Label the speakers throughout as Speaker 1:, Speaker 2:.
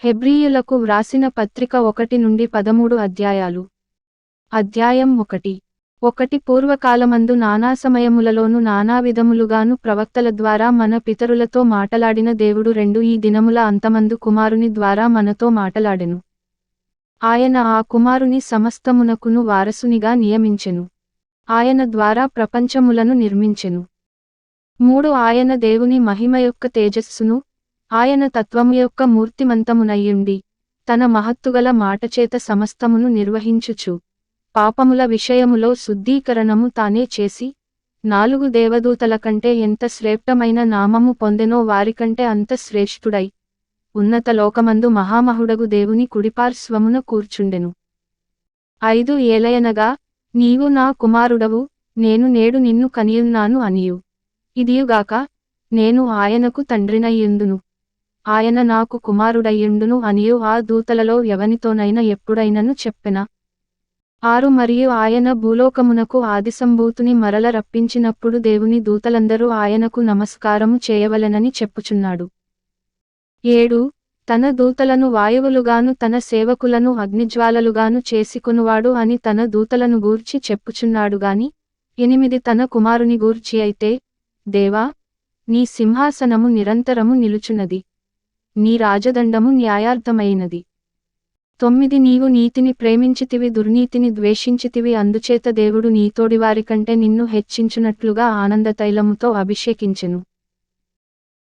Speaker 1: హెబ్రీయులకు వ్రాసిన పత్రిక 1-13 అధ్యాయాలు. అధ్యాయం 1. పూర్వకాలమందు నానా సమయములలోను నానా విధములుగాను ప్రవక్తల ద్వారా మన పితరులతో మాటలాడిన దేవుడు ఈ దినముల అంతమందు కుమారుని ద్వారా మనతో మాటలాడెను. ఆయన ఆ కుమారుని సమస్తమునకును వారసునిగా నియమించెను. ఆయన ద్వారా ప్రపంచములను నిర్మించెను. 3 ఆయన దేవుని మహిమ యొక్క తేజస్సును, ఆయన తత్వము యొక్క మూర్తిమంతమునయ్యుండి, తన మహత్తుగల మాటచేత సమస్తమును నిర్వహించుచు, పాపముల విషయములో శుద్ధీకరణము తానే చేసి, 4 దేవదూతల కంటే ఎంత శ్రేష్టమైన నామము పొందెనో వారికంటే అంత శ్రేష్ఠుడై, ఉన్నత లోకమందు మహామహుడగు దేవుని కుడిపార్శ్వమున కూర్చుండెను. 5 ఏలయనగా, నీవు నా కుమారుడవు, నేను నేడు నిన్ను కనియున్నాను అనియు. ఇదియుగాక, నేను ఆయనకు తండ్రినయ్యుందును, ఆయన నాకు కుమారుడయ్యుండును అనియు ఆ దూతలలో ఎవనితోనైనా ఎప్పుడైనను చెప్పెన. 6 మరియు ఆయన భూలోకమునకు ఆదిసంభూతుని మరల రప్పించినప్పుడు దేవుని దూతలందరూ ఆయనకు నమస్కారము చేయవలెనని చెప్పుచున్నాడు. 7 తన దూతలను వాయువులుగాను తన సేవకులను అగ్నిజ్వాలలుగాను చేసుకొనువాడు అని తన దూతలను గూర్చి చెప్పుచున్నాడు గాని, 8 తన కుమారుని గూర్చి అయితే, దేవా, నీ సింహాసనము నిరంతరము నిలుచున్నది, నీ రాజదండము న్యాయార్థమైనది. 9 నీవు నీతిని ప్రేమించితివి దుర్నీతిని ద్వేషించితివి అందుచేత దేవుడు నీతోడివారికంటే నిన్ను హెచ్చించునట్లుగా ఆనందతైలముతో అభిషేకించెను.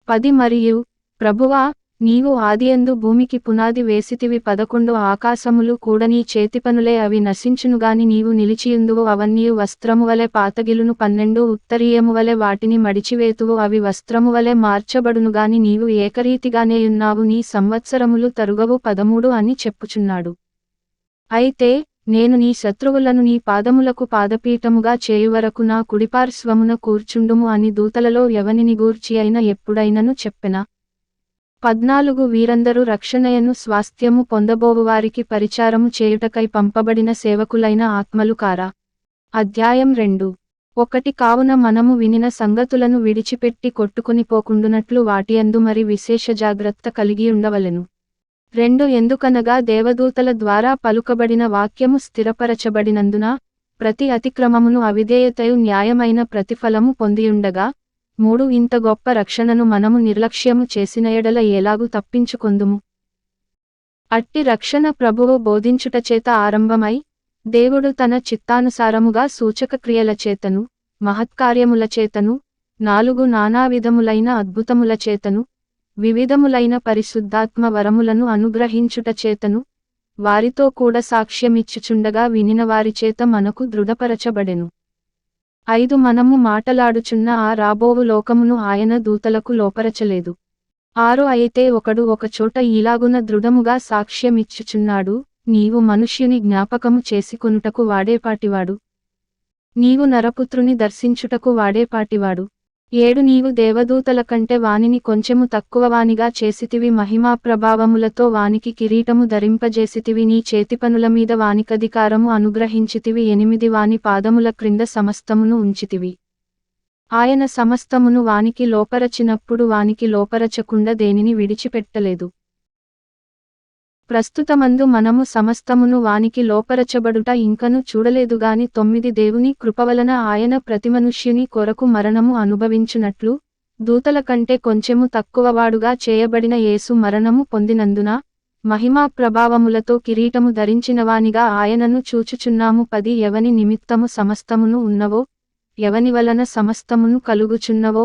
Speaker 1: 10 మరియు, ప్రభువా, నీవు ఆదియందు భూమికి పునాది వేసితివి 11 ఆకాశములు కూడా నీ చేతిపనులే అవి నశించునుగాని నీవు నిలిచియుందువు అవన్నీయు వస్త్రమువలె పాతగిలును 12 ఉత్తరీయమువలె వాటిని మడిచివేతువు అవి వస్త్రమువలె మార్చబడునుగాని నీవు ఏకరీతిగానేయున్నావు నీ సంవత్సరములు తరుగవు 13 అని చెప్పుచున్నాడు. అయితే, నేను నీ శత్రువులను నీ పాదములకు పాదపీఠముగా చేయువరకు నా కుడిపార్శ్వమున కూర్చుండుము అని దూతలలో ఎవనిని గూర్చి అయినా ఎప్పుడైనను చెప్పెనా. 14 వీరందరూ రక్షణయను స్వాస్థ్యము పొందబోవువారికి పరిచారము చేయుటకై పంపబడిన సేవకులైన ఆత్మలు కారా. అధ్యాయం 2. 1 కావున మనము వినిన సంగతులను విడిచిపెట్టి కొట్టుకుని పోకుండునట్లు వాటియందు మరి విశేష జాగ్రత్త కలిగియుండవలెను. 2 ఎందుకనగా దేవదూతల ద్వారా పలుకబడిన వాక్యము స్థిరపరచబడినందున, ప్రతి అతిక్రమమును అవిధేయతయు న్యాయమైన ప్రతిఫలము పొందియుండగా, 3 ఇంత గొప్ప రక్షణను మనము నిర్లక్ష్యము చేసిన ఎడల ఎలాగు తప్పించుకొందుము. అట్టి రక్షణ ప్రభువు బోధించుటచేత ఆరంభమై, దేవుడు తన చిత్తానుసారముగా సూచకక్రియల చేతను, మహత్కార్యముల చేతను, 4 నానా విధములైన అద్భుతముల చేతను, వివిధములైన పరిశుద్ధాత్మ వరములను అనుగ్రహించుట చేతను, వారితో కూడా సాక్ష్యమిచ్చుచుండగా వినిన వారిచేత మనకు దృఢపరచబడెను. 5 మనము మాటలాడుచున్న ఆ రాబోవు లోకమును ఆయన దూతలకు లోపరచలేదు. 6 అయితే ఒకడు ఒకచోట ఈలాగున దృఢముగా సాక్ష్యమిచ్చుచున్నాడు, నీవు మనుష్యుని జ్ఞాపకము చేసుకొనుటకు వాడేపాటివాడు, నీవు నరపుత్రుని దర్శించుటకు వాడేపాటివాడు. 7 నీవు దేవదూతల కంటే వానిని కొంచెము తక్కువవానిగా చేసితివి మహిమా ప్రభావములతో వానికి కిరీటము ధరింపజేసితివి నీ చేతిపనుల మీద వానికధికారము అనుగ్రహించితివి 8 వాని పాదముల క్రింద సమస్తమును ఉంచితివి. ఆయన సమస్తమును వానికి లోపరచినప్పుడు వానికి లోపరచకుండా దేనిని విడిచిపెట్టలేదు. ప్రస్తుతమందు మనము సమస్తమును వానికి లోపరచబడుట ఇంకను చూడలేదుగాని 9 దేవుని కృపవలన ఆయన ప్రతి మనుష్యుని కొరకు మరణము అనుభవించునట్లు, దూతల కంటే కొంచెము తక్కువవాడుగా చేయబడిన యేసు మరణము పొందినందున, మహిమా ప్రభావములతో కిరీటము ధరించినవానిగా ఆయనను చూచుచున్నాము. 10 ఎవని నిమిత్తము సమస్తమును ఉన్నవో, ఎవని వలన సమస్తమును కలుగుచున్నవో,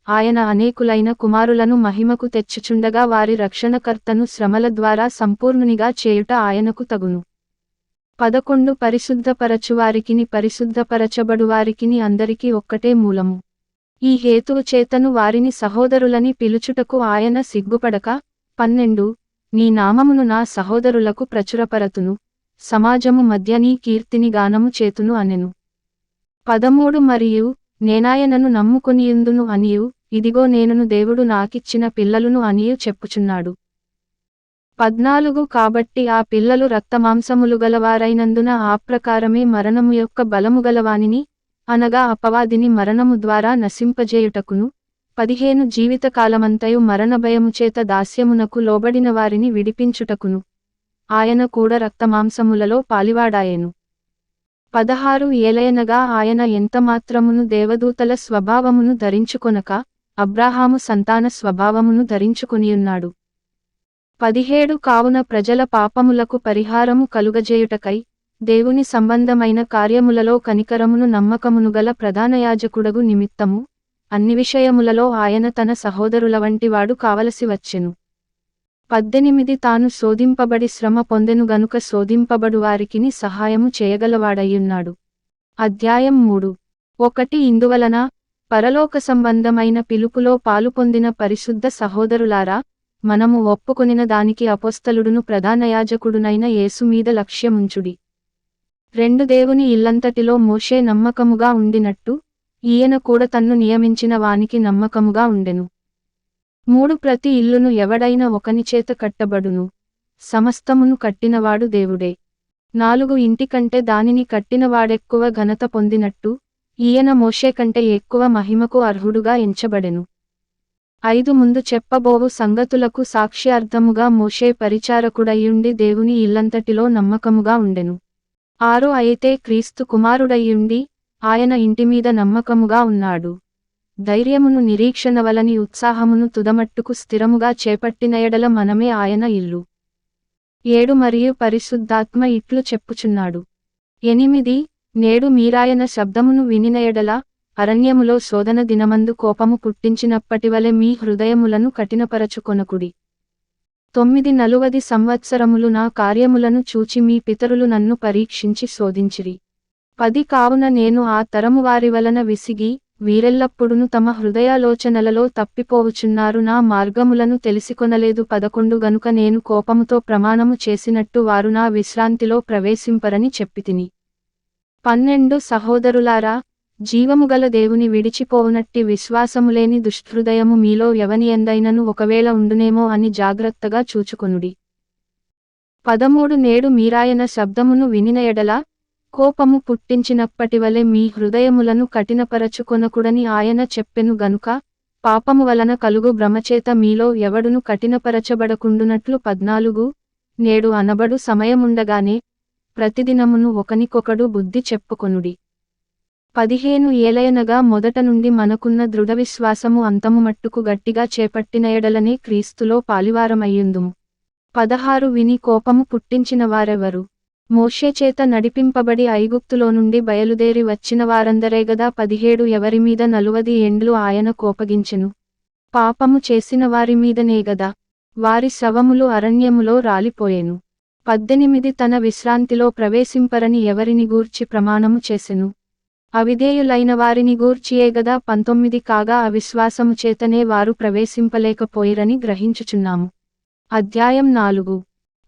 Speaker 1: ఆయన అనేకులైన కుమారులను మహిమకు తెచ్చుచుండగా వారి రక్షణకర్తను శ్రమల ద్వారా సంపూర్ణునిగా చేయుట ఆయనకు తగును. 11 పరిశుద్ధపరచువారికిని పరిశుద్ధపరచబడువారికిని అందరికీ ఒక్కటే మూలము. ఈ హేతువు చేతను వారిని సహోదరులని పిలుచుటకు ఆయన సిగ్గుపడక, 12 నీ నామమును నా సహోదరులకు ప్రచురపరతును, సమాజము మధ్య నీ కీర్తిని గానము చేతును అనెను. 13 మరియు, నేనాయనను నమ్ముకొనియుందును అనియు, ఇదిగో నేనును దేవుడు నాకిచ్చిన పిల్లలును అనియు చెప్పుచున్నాడు. 14 కాబట్టి ఆ పిల్లలు రక్తమాంసములు గలవారైనందున ఆ ప్రకారమే మరణము యొక్క బలము గలవానిని, అనగా అపవాదిని మరణము ద్వారా నశింపజేయుటకును, 15 జీవితకాలమంతయు మరణభయముచేత దాస్యమునకు లోబడిన వారిని విడిపించుటకును ఆయన కూడా రక్తమాంసములలో పాలివాడాయెను. 16 ఏలయనగా ఆయన ఎంతమాత్రమును దేవదూతల స్వభావమును ధరించుకొనక అబ్రాహాము సంతాన స్వభావమును ధరించుకొనియున్నాడు. 17 కావున ప్రజల పాపములకు పరిహారము కలుగజేయుటకై దేవుని సంబంధమైన కార్యములలో కనికరమును నమ్మకమునుగల ప్రధానయాజకుడగు నిమిత్తము అన్ని విషయములలో ఆయన తన సహోదరుల వంటివాడు కావలసి వచ్చెను. 18 తాను శోధింపబడి శ్రమ పొందెను గనుక శోధింపబడు వారికిని సహాయము చేయగలవాడయ్యున్నాడు. అధ్యాయం 3. 1 ఇందువలన పరలోక సంబంధమైన పిలుపులో పాలుపొందిన పరిశుద్ధ సహోదరులారా, మనము ఒప్పుకొనిన దానికి అపోస్తలుడును ప్రధానయాజకుడునైన యేసు మీద లక్ష్యముంచుడి. 2 దేవుని ఇల్లంతటిలో మోషే నమ్మకముగా ఉండినట్టు ఈయన కూడా తన్ను నియమించిన వానికి నమ్మకముగా ఉండెను. 3 ప్రతి ఇల్లును ఎవడైన ఒకనిచేత కట్టబడును, సమస్తమును కట్టినవాడు దేవుడే. 4 ఇంటికంటే దానిని కట్టినవాడెక్కువ ఘనత పొందినట్టు ఈయన మోషే కంటే ఎక్కువ మహిమకు అర్హుడుగా ఎంచబడెను. 5 ముందు చెప్పబోవు సంగతులకు సాక్ష్యార్థముగా మోషే పరిచారకుడయ్యుండి దేవుని ఇల్లంతటిలో నమ్మకముగా ఉండెను. 6 అయితే క్రీస్తు కుమారుడయ్యుండి ఆయన ఇంటిమీద నమ్మకముగా ఉన్నాడు. ధైర్యమును నిరీక్షణవలని ఉత్సాహమును తుదమట్టుకు స్థిరముగా చేపట్టిన ఎడల మనమే ఆయన ఇల్లు. 7 మరియు పరిశుద్ధాత్మ ఇట్లు చెప్పుచున్నాడు. 8 నేడు మీరాయన శబ్దమును వినిన ఎడల అరణ్యములో శోధన దినమందు కోపము పుట్టించినప్పటివలె మీ హృదయములను కఠినపరచుకొనకుడి. 9 40 సంవత్సరములు నా కార్యములను చూచి మీ పితరులు నన్ను పరీక్షించి శోధించిరి. 10 కావున నేను ఆ తరము వారి వలన విసిగి వీరెల్లప్పుడును తమ హృదయాలోచనలలో తప్పిపోవుచున్నారు, నా మార్గములను తెలిసికొనలేదు. 11 గనుక నేను కోపముతో ప్రమాణము చేసినట్టు వారు నా విశ్రాంతిలో ప్రవేశింపరని చెప్పితిని. 12 సహోదరులారా, జీవముగల దేవుని విడిచిపోవునట్టి విశ్వాసములేని దుష్హృదయము మీలో ఎవనియందైనను ఒకవేళ ఉండునేమో అని జాగ్రత్తగా చూచుకొనుడి. 13 నేడు మీరాయన శబ్దమును వినిన ఎడల కోపము పుట్టించినప్పటివలె మీ హృదయములను కఠినపరచుకొనకుడని ఆయన చెప్పెను గనుక పాపము వలన కలుగు భ్రమచేత మీలో ఎవడును కఠినపరచబడకుండునట్లు. 14 నేడు అనబడు సమయముండగానే ప్రతిదినమును ఒకనికొకడు బుద్ధి చెప్పుకొనుడి. 15 ఏలయనగా మొదట నుండి మనకున్న దృఢవిశ్వాసము అంతము మట్టుకు గట్టిగా చేపట్టిన ఎడలనే క్రీస్తులో పాలివారమయ్యుందుము. 16 విని కోపము పుట్టించిన వారెవరు? మోషే చేత నడిపింపబడి ఐగుప్తులో నుండి బయలుదేరి వచ్చిన వారందరే గదా. 17 ఎవరిమీద 40 ఏండ్లు ఆయన కోపగించెను? పాపము చేసిన వారి మీదనే గదా. వారి శవములు అరణ్యములో రాలిపోయెను. 18 తన విశ్రాంతిలో ప్రవేశింపరని ఎవరిని గూర్చి ప్రమాణము చేసెను? అవిధేయులైన వారిని గూర్చియే గదా. 19 కాగా అవిశ్వాసము చేతనే వారు ప్రవేశింపలేకపోయిరని గ్రహించుచున్నాము. అధ్యాయం 4.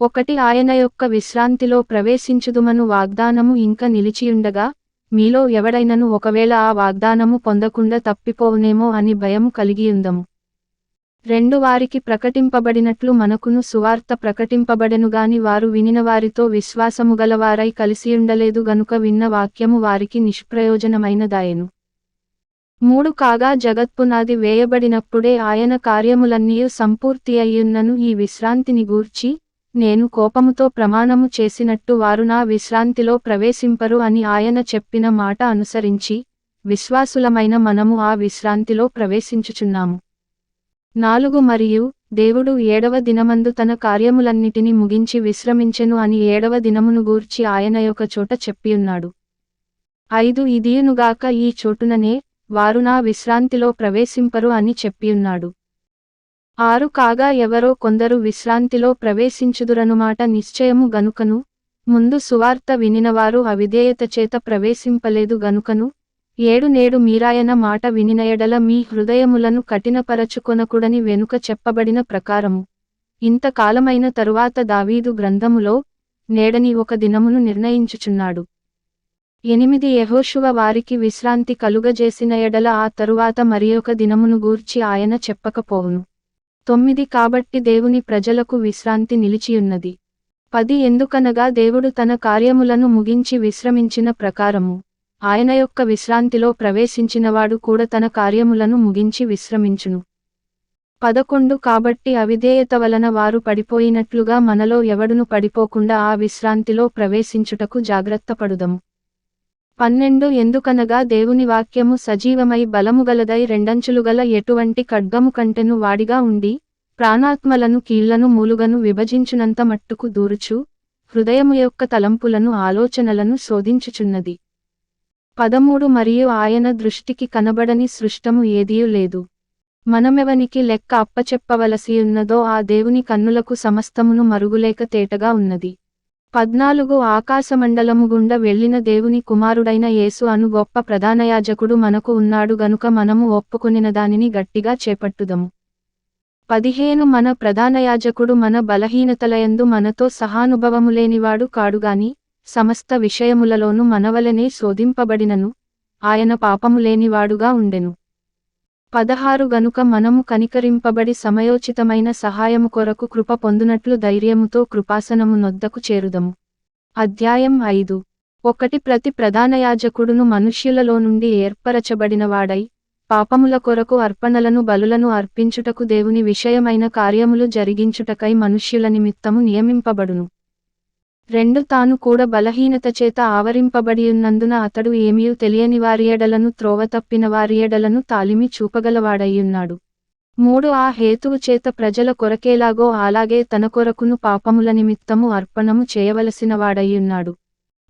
Speaker 1: 1 ఆయన యొక్క విశ్రాంతిలో ప్రవేశించుదుమను వాగ్దానము ఇంక నిలిచియుండగా మీలో ఎవడైనను ఒకవేళ ఆ వాగ్దానము పొందకుండా తప్పిపోవునేమో అని భయము కలిగియుందము. 2 వారికి ప్రకటింపబడినట్లు మనకును సువార్త ప్రకటింపబడెనుగాని వారు వినిన వారితో విశ్వాసముగలవారై కలిసియుండలేదు గనుక విన్న వాక్యము వారికి నిష్ప్రయోజనమైనదాయెను. 3 కాగా జగత్పునాది వేయబడినప్పుడే ఆయన కార్యములన్నీయు సంపూర్తి అయ్యున్నను ఈ విశ్రాంతిని గూర్చి నేను కోపముతో ప్రమాణము చేసినట్టు వారు నా విశ్రాంతిలో ప్రవేశింపరు అని ఆయన చెప్పిన మాట అనుసరించి విశ్వాసులమైన మనము ఆ విశ్రాంతిలో ప్రవేశించుచున్నాము. 4 మరియు దేవుడు 7వ దినమందు తన కార్యములన్నిటిని ముగించి విశ్రమించెను అని 7వ దినమును గూర్చి ఆయన యొక్క చోట చెప్పియున్నాడు. 5 ఇదియునుగాక ఈ చోటుననే వారు నా విశ్రాంతిలో ప్రవేశింపరు అని చెప్పియున్నాడు. 6 కాగా ఎవరో కొందరు విశ్రాంతిలో ప్రవేశించుదురనుమాట నిశ్చయము గనుకను ముందు సువార్త వినినవారు అవిధేయత చేత ప్రవేశింపలేదు గనుకను 7 నేడు మీరాయన మాట వినిన ఎడల మీ హృదయములను కఠినపరచుకొనకుడని వెనుక చెప్పబడిన ప్రకారము ఇంతకాలమైన తరువాత దావీదు గ్రంథములో నేడని ఒక దినమును నిర్ణయించుచున్నాడు. 8 యెహోషువ వారికి విశ్రాంతి కలుగజేసిన ఎడల ఆ తరువాత మరియొక దినమును గూర్చి ఆయన చెప్పకపోవును. 9 కాబట్టి దేవుని ప్రజలకు విశ్రాంతి నిలిచియున్నది. 10 ఎందుకనగా దేవుడు తన కార్యములను ముగించి విశ్రమించిన ప్రకారము ఆయన యొక్క విశ్రాంతిలో ప్రవేశించినవాడు కూడా తన కార్యములను ముగించి విశ్రమించును. 11 కాబట్టి అవిధేయత వలన వారు పడిపోయినట్లుగా మనలో ఎవడును పడిపోకుండా ఆ విశ్రాంతిలో ప్రవేశించుటకు జాగ్రత్తపడుదము. 12 ఎందుకనగా దేవుని వాక్యము సజీవమై బలముగలదై రెండంచులుగల ఎటువంటి ఖడ్గము కంటెను వాడిగా ఉండి, ప్రాణాత్మలను కీళ్లను మూలుగను విభజించునంత మట్టుకు దూరుచు, హృదయము యొక్క తలంపులను ఆలోచనలను శోధించుచున్నది. 13 మరియు ఆయన దృష్టికి కనబడని సృష్టము ఏదియూ లేదు. మనమెవనికి లెక్క అప్పచెప్పవలసియున్నదో ఆ దేవుని కన్నులకు సమస్తమును మరుగులేక తేటగా ఉన్నది. 14 ఆకాశమండలము గుండా వెళ్ళిన దేవుని కుమారుడైన యేసు అను గొప్ప ప్రధానయాజకుడు మనకు ఉన్నాడు గనుక మనము ఒప్పుకొనిన దానిని గట్టిగా చేపట్టుదము. 15 మన ప్రధానయాజకుడు మన బలహీనతలయందు మనతో సహానుభవము లేనివాడు కాడుగాని, సమస్త విషయములలోనూ మనవలనే శోధింపబడినను, ఆయన పాపము లేనివాడుగా ఉండెను. 16 గనుక మనము కనికరింపబడి సమయోచితమైన సహాయము కొరకు కృప పొందునట్లు ధైర్యముతో కృపాసనము నొద్దకు చేరుదము. అధ్యాయం 5. 1 ప్రతి ప్రధానయాజకుడును మనుష్యులలో నుండి ఏర్పరచబడినవాడై, పాపముల కొరకు అర్పణలను బలులను అర్పించుటకు దేవుని విషయమైన కార్యములు జరిగించుటకై మనుష్యుల నిమిత్తము నియమింపబడును. 2 తాను కూడా బలహీనత చేత ఆవరింపబడియున్నందున అతడు ఏమీయూ తెలియని వారి ఎడలను త్రోవ తప్పిన వారి ఎడలను తాలిమి చూపగలవాడయ్యున్నాడు. 3 ఆ హేతువు చేత ప్రజల కొరకేలాగో అలాగే తన కొరకును పాపముల నిమిత్తము అర్పణము చేయవలసిన వాడయ్యున్నాడు.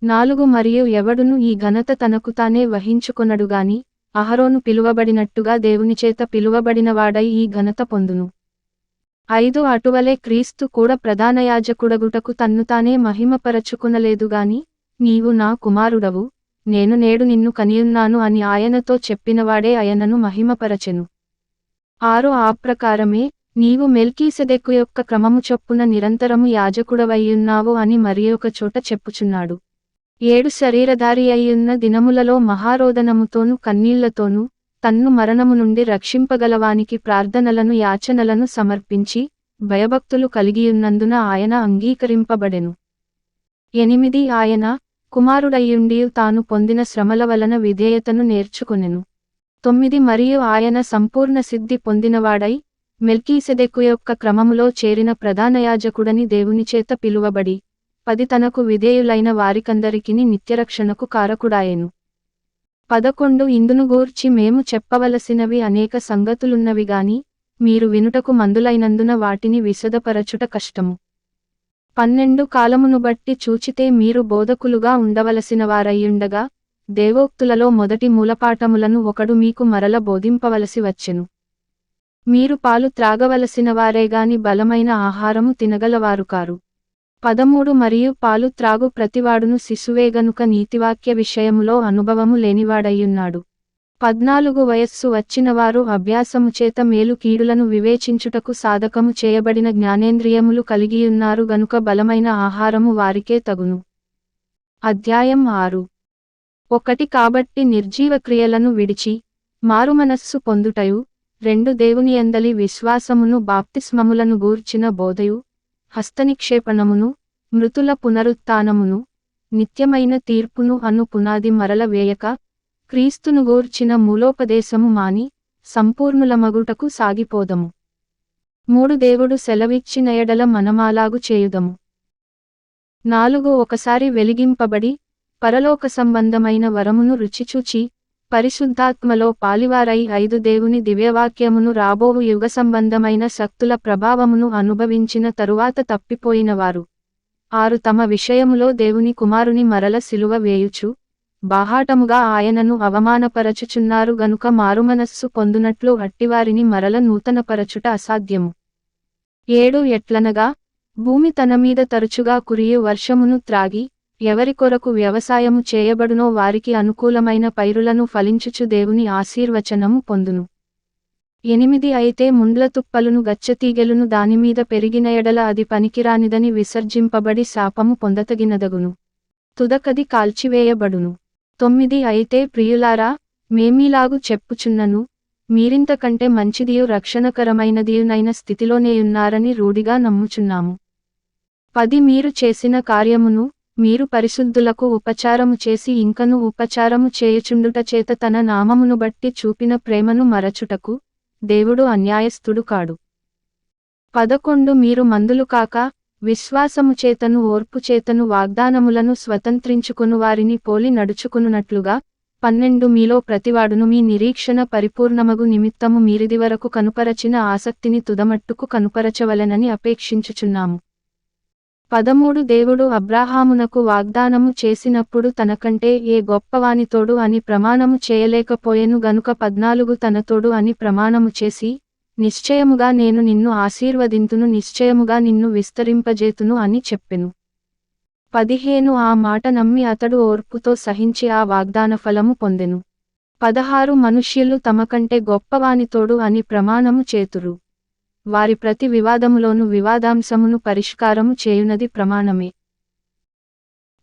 Speaker 1: 4 మరియు ఎవడును ఈ ఘనత తనకు తానే వహించుకొనడుగాని, అహరోను పిలువబడినట్టుగా దేవునిచేత పిలువబడినవాడై ఈ ఘనత పొందును. 5 అటువలే క్రీస్తు కూడా ప్రధానయాజకుడగుటకు తన్ను తానే మహిమపరచుకొనలేదుగాని, నీవు నా కుమారుడవు, నేను నేడు నిన్ను కనియున్నాను అని ఆయనతో చెప్పినవాడే ఆయనను మహిమపరచెను. 6 ఆ ప్రకారమే, నీవు మెల్కీసెదెకు యొక్క క్రమము చొప్పున నిరంతరము యాజకుడవయ్యున్నావు అని మరియొక చోట చెప్పుచున్నాడు. 7 శరీరధారి అయ్యున్న దినములలో మహారోదనముతోనూ కన్నీళ్లతోనూ, తన్ను మరణము నుండి రక్షింపగలవానికి ప్రార్థనలను యాచనలను సమర్పించి, భయభక్తులు కలిగియున్నందున ఆయన అంగీకరింపబడెను. 8 ఆయన, కుమారుడయ్యుండియు తాను పొందిన శ్రమల వలన విధేయతను నేర్చుకొనెను. 9 మరియు ఆయన సంపూర్ణ సిద్ధి పొందినవాడై, మెల్కీసెదెకు యొక్క క్రమములో చేరిన ప్రధానయాజకుడని దేవునిచేత పిలువబడి, 10 తనకు విధేయులైన వారికందరికిని నిత్యరక్షణకు కారకుడాయెను. 11 ఇందును గూర్చి మేము చెప్పవలసినవి అనేక సంగతులున్నవిగాని, మీరు వినుటకు మందులైనందున వాటిని విశదపరచుట కష్టము. 12 కాలమును బట్టి చూచితే మీరు బోధకులుగా ఉండవలసిన వారయ్యుండగా, దేవోక్తులలో మొదటి మూలపాఠములను ఒకడు మీకు మరల బోధింపవలసి వచ్చెను. మీరు పాలు త్రాగవలసిన వారేగాని బలమైన ఆహారము తినగలవారు కారు. 13 మరియు పాలు త్రాగు ప్రతివాడును శిశువే గనుక నీతివాక్య విషయములో అనుభవము లేనివాడయ్యున్నాడు. 14 వయస్సు వచ్చినవారు అభ్యాసము చేత మేలు కీడులను వివేచించుటకు సాధకము చేయబడిన జ్ఞానేంద్రియములు కలిగియున్నారు గనుక బలమైన ఆహారము వారికే తగును. అధ్యాయం 6. 1 కాబట్టి నిర్జీవ క్రియలను విడిచి, మారుమనస్సు పొందుటయు, 2 దేవునియందలి విశ్వాసమును బాప్తిస్మములను గూర్చిన బోధయు, హస్తనిక్షేపణమును, మృతుల పునరుత్థానమును, నిత్యమైన తీర్పును అను పునాది మరల వేయక, క్రీస్తును గూర్చిన మూలోపదేశము మాని, సంపూర్ణులమగుటకు సాగిపోదము. 3 దేవుడు సెలవిచ్చిన ఎడల మనమాలాగు చేయుదము. 4 ఒకసారి వెలిగింపబడి, పరలోక సంబంధమైన వరమును రుచిచూచి, పరిశుద్ధాత్మలో పాలివారై 5 దేవుని దివ్యవాక్యమును రాబోవు యుగ సంబంధమైన శక్తుల ప్రభావమును అనుభవించిన తరువాత తప్పిపోయినవారు. 6 తమ విషయములో దేవుని కుమారుని మరల సిలువ వేయుచు, బాహాటముగా ఆయనను అవమానపరచుచున్నారు గనుక మారుమనస్సు పొందునట్లు అట్టివారిని మరల నూతనపరచుట అసాధ్యము. 7 ఎట్లనగా, భూమి తన మీద తరచుగా కురియు వర్షమును త్రాగి, ఎవరి కొరకు వ్యవసాయము చేయబడునో వారికి అనుకూలమైన పైరులను ఫలించుచు దేవుని ఆశీర్వచనము పొందును. 8 అయితే ముండ్ల తుప్పలును గచ్చతీగెలును దానిమీద పెరిగిన ఎడల అది పనికిరానిదని విసర్జింపబడి శాపము పొందతగినదగును. తుదకది కాల్చివేయబడును. 9 అయితే ప్రియులారా, మేమీలాగు చెప్పుచున్నను, మీరింతకంటే మంచిదియు రక్షణకరమైనదియునైన స్థితిలోనేయున్నారని రూఢిగా నమ్ముచున్నాము. 10 మీరు చేసిన కార్యమును, మీరు పరిశుద్ధులకు ఉపచారము చేసి ఇంకను ఉపచారము చేయుచుండుట చేత తన నామమును బట్టి చూపిన ప్రేమను మరచుటకు దేవుడు అన్యాయస్థుడు కాడు. 11 మీరు మందులు కాక విశ్వాసము చేతను ఓర్పు చేతను వాగ్దానములను స్వతంత్రించుకొను వారిని పోలి నడుచుకొనున్నట్లుగా 12 మీలో ప్రతివాడును మీ నిరీక్షణ పరిపూర్ణమగు నిమిత్తము మీరిదివరకు కనుపరచిన ఆసక్తిని తుదమట్టుకు కనుపరచవలెనని అపేక్షించుచున్నాము. 13 దేవుడు అబ్రాహామునకు వాగ్దానము చేసినప్పుడు తనకంటే ఏ గొప్పవానితోడు అని ప్రమాణము చేయలేకపోయెను గనుక 14 తనతోడు అని ప్రమాణము చేసి, నిశ్చయముగా నేను నిన్ను ఆశీర్వదింతును, నిశ్చయముగా నిన్ను విస్తరింపజేతును అని చెప్పెను. 15 ఆ మాట నమ్మి అతడు ఓర్పుతో సహించి ఆ వాగ్దాన ఫలము పొందెను. 16 మనుష్యులు తమకంటే గొప్పవానితోడు అని ప్రమాణము చేతురు. వారి ప్రతి వివాదములోను వివాదాంశమును పరిష్కారము చేయునది ప్రమాణమే.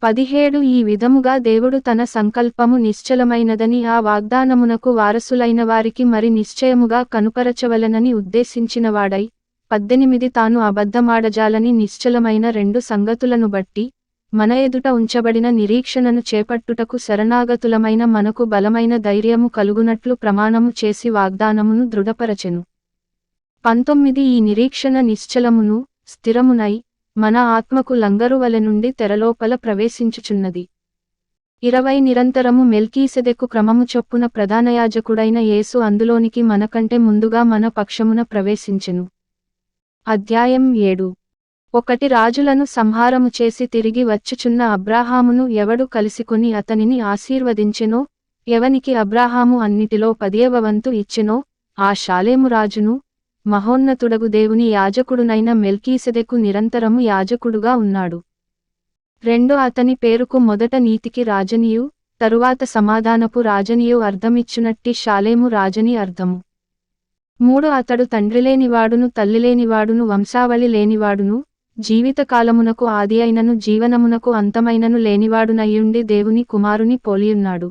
Speaker 1: 17 ఈ విధముగా దేవుడు తన సంకల్పము నిశ్చలమైనదని ఆ వాగ్దానమునకు వారసులైన వారికి మరి నిశ్చయముగా కనుపరచవలెనని ఉద్దేశించినవాడై, 18 తాను అబద్ధమాడజాలని నిశ్చలమైన 2 సంగతులను బట్టి, మన ఎదుట ఉంచబడిన నిరీక్షణను చేపట్టుటకు శరణాగతులమైన మనకు బలమైన ధైర్యము కలుగునట్లు ప్రమాణము చేసి వాగ్దానమును దృఢపరచెను. 19 ఈ నిరీక్షణ నిశ్చలమును స్థిరమునై మన ఆత్మకు లంగరువలె నుండి తెరలోపల ప్రవేశించుచున్నది. 20 నిరంతరము మెల్కీసెదెకు క్రమము చొప్పున ప్రధానయాజకుడైన యేసు అందులోనికి మనకంటే ముందుగా మన పక్షమున ప్రవేశించెను. అధ్యాయం 7 1 రాజులను సంహారము చేసి తిరిగి వచ్చుచున్న అబ్రాహామును ఎవడు కలిసికొని అతనిని ఆశీర్వదించెనో, ఎవనికి అబ్రాహాము అన్నిటిలో 10వ వంతు ఇచ్చెనో, ఆ షాలేము రాజును, మహోన్నతుడగు దేవుని యాజకుడునైన మెల్కీసెదెకు నిరంతరము యాజకుడుగా ఉన్నాడు. 2 అతని పేరుకు మొదట నీతికి రాజనియు, తరువాత సమాధానపు రాజనియు అర్థమిచ్చునట్టి షాలేము రాజని అర్థము. 3 అతడు తండ్రిలేనివాడును తల్లిలేనివాడును వంశావళి లేనివాడును, జీవితకాలమునకు ఆది అయినను జీవనమునకు అంతమైనను లేనివాడునయ్యుండి దేవుని కుమారుని పోలియున్నాడు.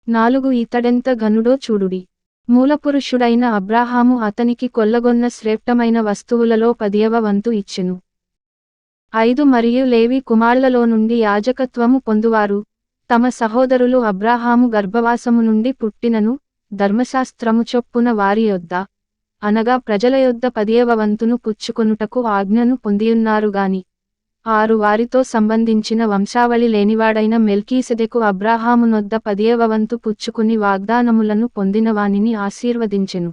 Speaker 1: 4 ఇతడెంత ఘనుడో చూడుడి. మూలపురుషుడైన అబ్రాహాము అతనికి కొల్లగొన్న శ్రేష్టమైన వస్తువులలో 10వ వంతు ఇచ్చెను. 5 మరియు లేవి కుమారులలో నుండి యాజకత్వము పొందువారు, తమ సహోదరులు అబ్రాహాము గర్భవాసము నుండి పుట్టినను, ధర్మశాస్త్రము చొప్పున వారి యొద్ద, అనగా ప్రజల యొద్ద 10వ వంతును పుచ్చుకొనుటకు ఆజ్ఞను పొందియున్నారుగాని, 6 వారితో సంబంధించిన వంశావళి లేనివాడైన మెల్కీసెదెకు అబ్రాహామునొద్ద 10వ వంతు పుచ్చుకుని వాగ్దానములను పొందిన వానిని ఆశీర్వదించెను.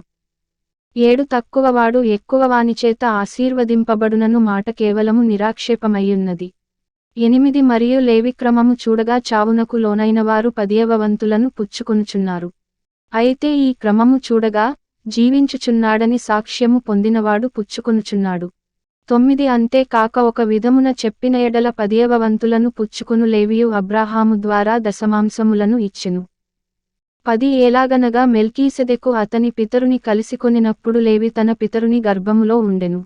Speaker 1: 7 తక్కువవాడు ఎక్కువవానిచేత ఆశీర్వదింపబడునను మాట కేవలము నిరాక్షేపమయ్యున్నది. 8 మరియు లేవి క్రమము చూడగా చావునకు లోనైనవారు 10వ వంతులను పుచ్చుకొనుచున్నారు. అయితే ఈ క్రమము చూడగా జీవించుచున్నాడని సాక్ష్యము పొందినవాడు పుచ్చుకొనుచున్నాడు. 9 అంతే కాక ఒక విధమున చెప్పిన ఎడల 10వ వంతులను పుచ్చుకొను లేవియు అబ్రాహాము ద్వారా దశమాంశములను ఇచ్చెను. 10 ఎలాగనగా మెల్కీసెదెకు అతని పితరుని కలిసికొనినప్పుడు లేవి తన పితరుని గర్భములో ఉండెను.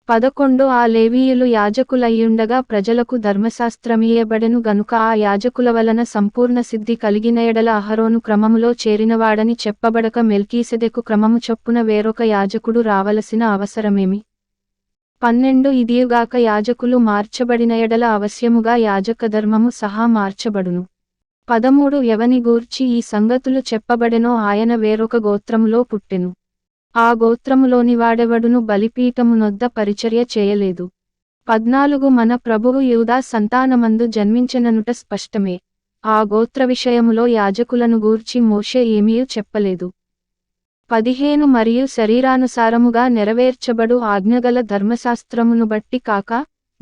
Speaker 1: 11 ఆ లేవీయులు యాజకులయ్యుండగా ప్రజలకు ధర్మశాస్త్రమియ్యబడెను గనుక ఆ యాజకుల వలన సంపూర్ణ సిద్ధి కలిగిన ఎడల అహరోను క్రమములో చేరినవాడని చెప్పబడక మెల్కీసెదెకు క్రమము చొప్పున వేరొక యాజకుడు రావలసిన అవసరమేమి? 12 ఇదియుగాక యాజకులు మార్చబడిన ఎడల అవశ్యముగా యాజకధర్మము సహా మార్చబడును. 13 ఎవని గూర్చి ఈ సంగతులు చెప్పబడెనో ఆయన వేరొక గోత్రములో పుట్టెను. ఆ గోత్రములోని వాడెవడును బలిపీఠమునొద్ద పరిచర్య చేయలేదు. 14 మన ప్రభువు యూదా సంతానమందు జన్మించెననుట స్పష్టమే. ఆ గోత్ర విషయములో యాజకులను గూర్చి మోషే ఏమీయూ చెప్పలేదు. 15 మరియు శరీరానుసారముగా నెరవేర్చబడు ఆజ్ఞగల ధర్మశాస్త్రమును బట్టి కాక,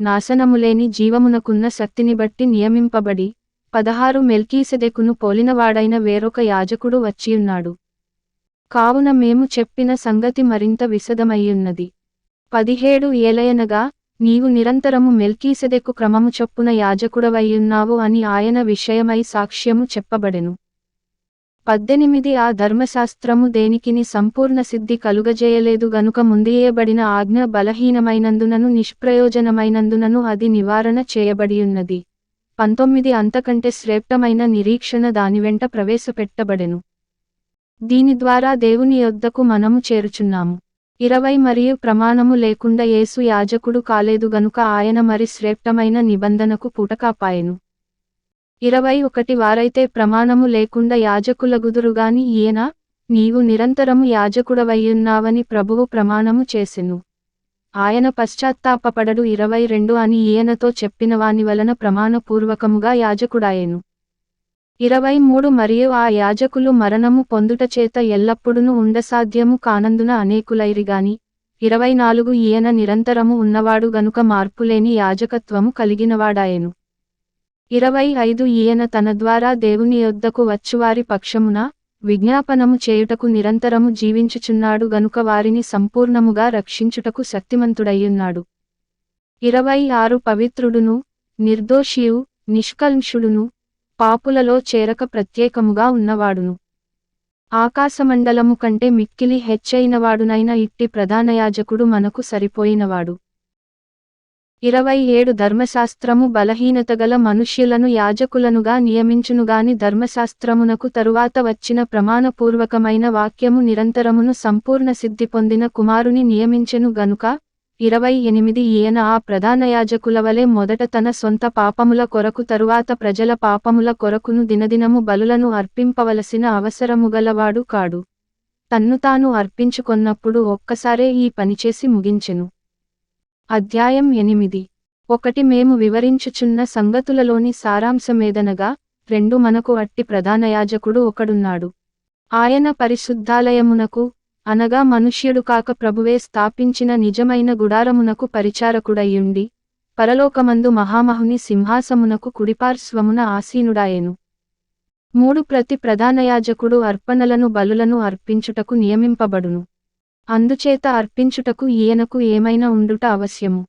Speaker 1: నాశనములేని జీవమునకున్న శక్తిని బట్టి నియమింపబడి, 16 మెల్కీసెదెకును పోలినవాడైన వేరొక యాజకుడు వచ్చియున్నాడు. కావున మేము చెప్పిన సంగతి మరింత విశదమయ్యున్నది. 17 ఏలయనగా, నీవు నిరంతరము మెల్కీసెదెకు క్రమము చొప్పున యాజకుడవయ్యున్నావు అని ఆయన విషయమై సాక్ష్యము చెప్పబడెను. 18 ఆ ధర్మశాస్త్రము దేనికిని సంపూర్ణ సిద్ధి కలుగజేయలేదు గనుక ముందియబడిన ఆజ్ఞ బలహీనమైనందునను నిష్ప్రయోజనమైనందునను అది నివారణ చేయబడియున్నది. 19 అంతకంటే శ్రేష్టమైన నిరీక్షణ దానివెంట ప్రవేశపెట్టబడెను. దీని ద్వారా దేవుని యొద్దకు మనము చేరుచున్నాము. 20 మరియు ప్రమాణము లేకుండా యేసు యాజకుడు కాలేదు గనుక ఆయన మరి శ్రేష్టమైన నిబంధనకు పుటకాపాయెను. 21 వారైతే ప్రమాణము లేకుండా యాజకులగుదురుగాని ఈయన, నీవు నిరంతరము యాజకుడవయ్యున్నావని ప్రభువు ప్రమాణము చేసెను. ఆయన పశ్చాత్తాపపడడు 22 అని ఈయనతో చెప్పినవాని వలన ప్రమాణపూర్వకముగా యాజకుడాయెను. 23 మరియు ఆ యాజకులు మరణము పొందుటచేత ఎల్లప్పుడును ఉండసాధ్యము కానందున అనేకులైరిగాని, 24 ఈయన నిరంతరము ఉన్నవాడు గనుక మార్పులేని యాజకత్వము కలిగినవాడాయెను. 25 ఈయన తన ద్వారా దేవుని యొద్దకు వచ్చువారి పక్షమున విజ్ఞాపనము చేయుటకు నిరంతరము జీవించుచున్నాడు గనుక వారిని సంపూర్ణముగా రక్షించుటకు శక్తిమంతుడయ్యున్నాడు. 26 పవిత్రుడును, నిర్దోషియు, నిష్కల్మషుడును, పాపులలో చేరక ప్రత్యేకముగా ఉన్నవాడును. ఆకాశమండలము కంటే మిక్కిలి హెచ్చైనవాడునైన ఇట్టి ప్రధానయాజకుడు మనకు సరిపోయినవాడు. 27 ధర్మశాస్త్రము బలహీనతగల మనుష్యులను యాజకులనుగా నియమించునుగాని ధర్మశాస్త్రమునకు తరువాత వచ్చిన ప్రమాణపూర్వకమైన వాక్యము నిరంతరమును సంపూర్ణ సిద్ధి పొందిన కుమారుని నియమించెను గనుక, 28 ఈయన ఆ ప్రధానయాజకుల వలె మొదట తన సొంత పాపముల కొరకు తరువాత ప్రజల పాపముల కొరకును దినదినము బలులను అర్పింపవలసిన అవసరముగలవాడు కాడు. తన్ను తాను అర్పించుకొన్నప్పుడు ఒక్కసారే ఈ పనిచేసి ముగించెను. అధ్యాయం 8. 1 మేము వివరించుచున్న సంగతులలోని సారాంశమేదనగా, 2 మనకు అట్టి ప్రధానయాజకుడు ఒకడున్నాడు. ఆయన పరిశుద్ధాలయమునకు, అనగా మనుష్యుడు కాక ప్రభువే స్థాపించిన నిజమైన గుడారమునకు పరిచారకుడయ్యుండి, పరలోకమందు మహామహుని సింహాసమునకు కుడిపార్శ్వమున ఆసీనుడాయెను. 3 ప్రతి ప్రధానయాజకుడు అర్పణలను బలులను అర్పించుటకు నియమింపబడును. అందుచేత అర్పించుటకు ఈయనకు ఏమైనా ఉండుట అవశ్యము.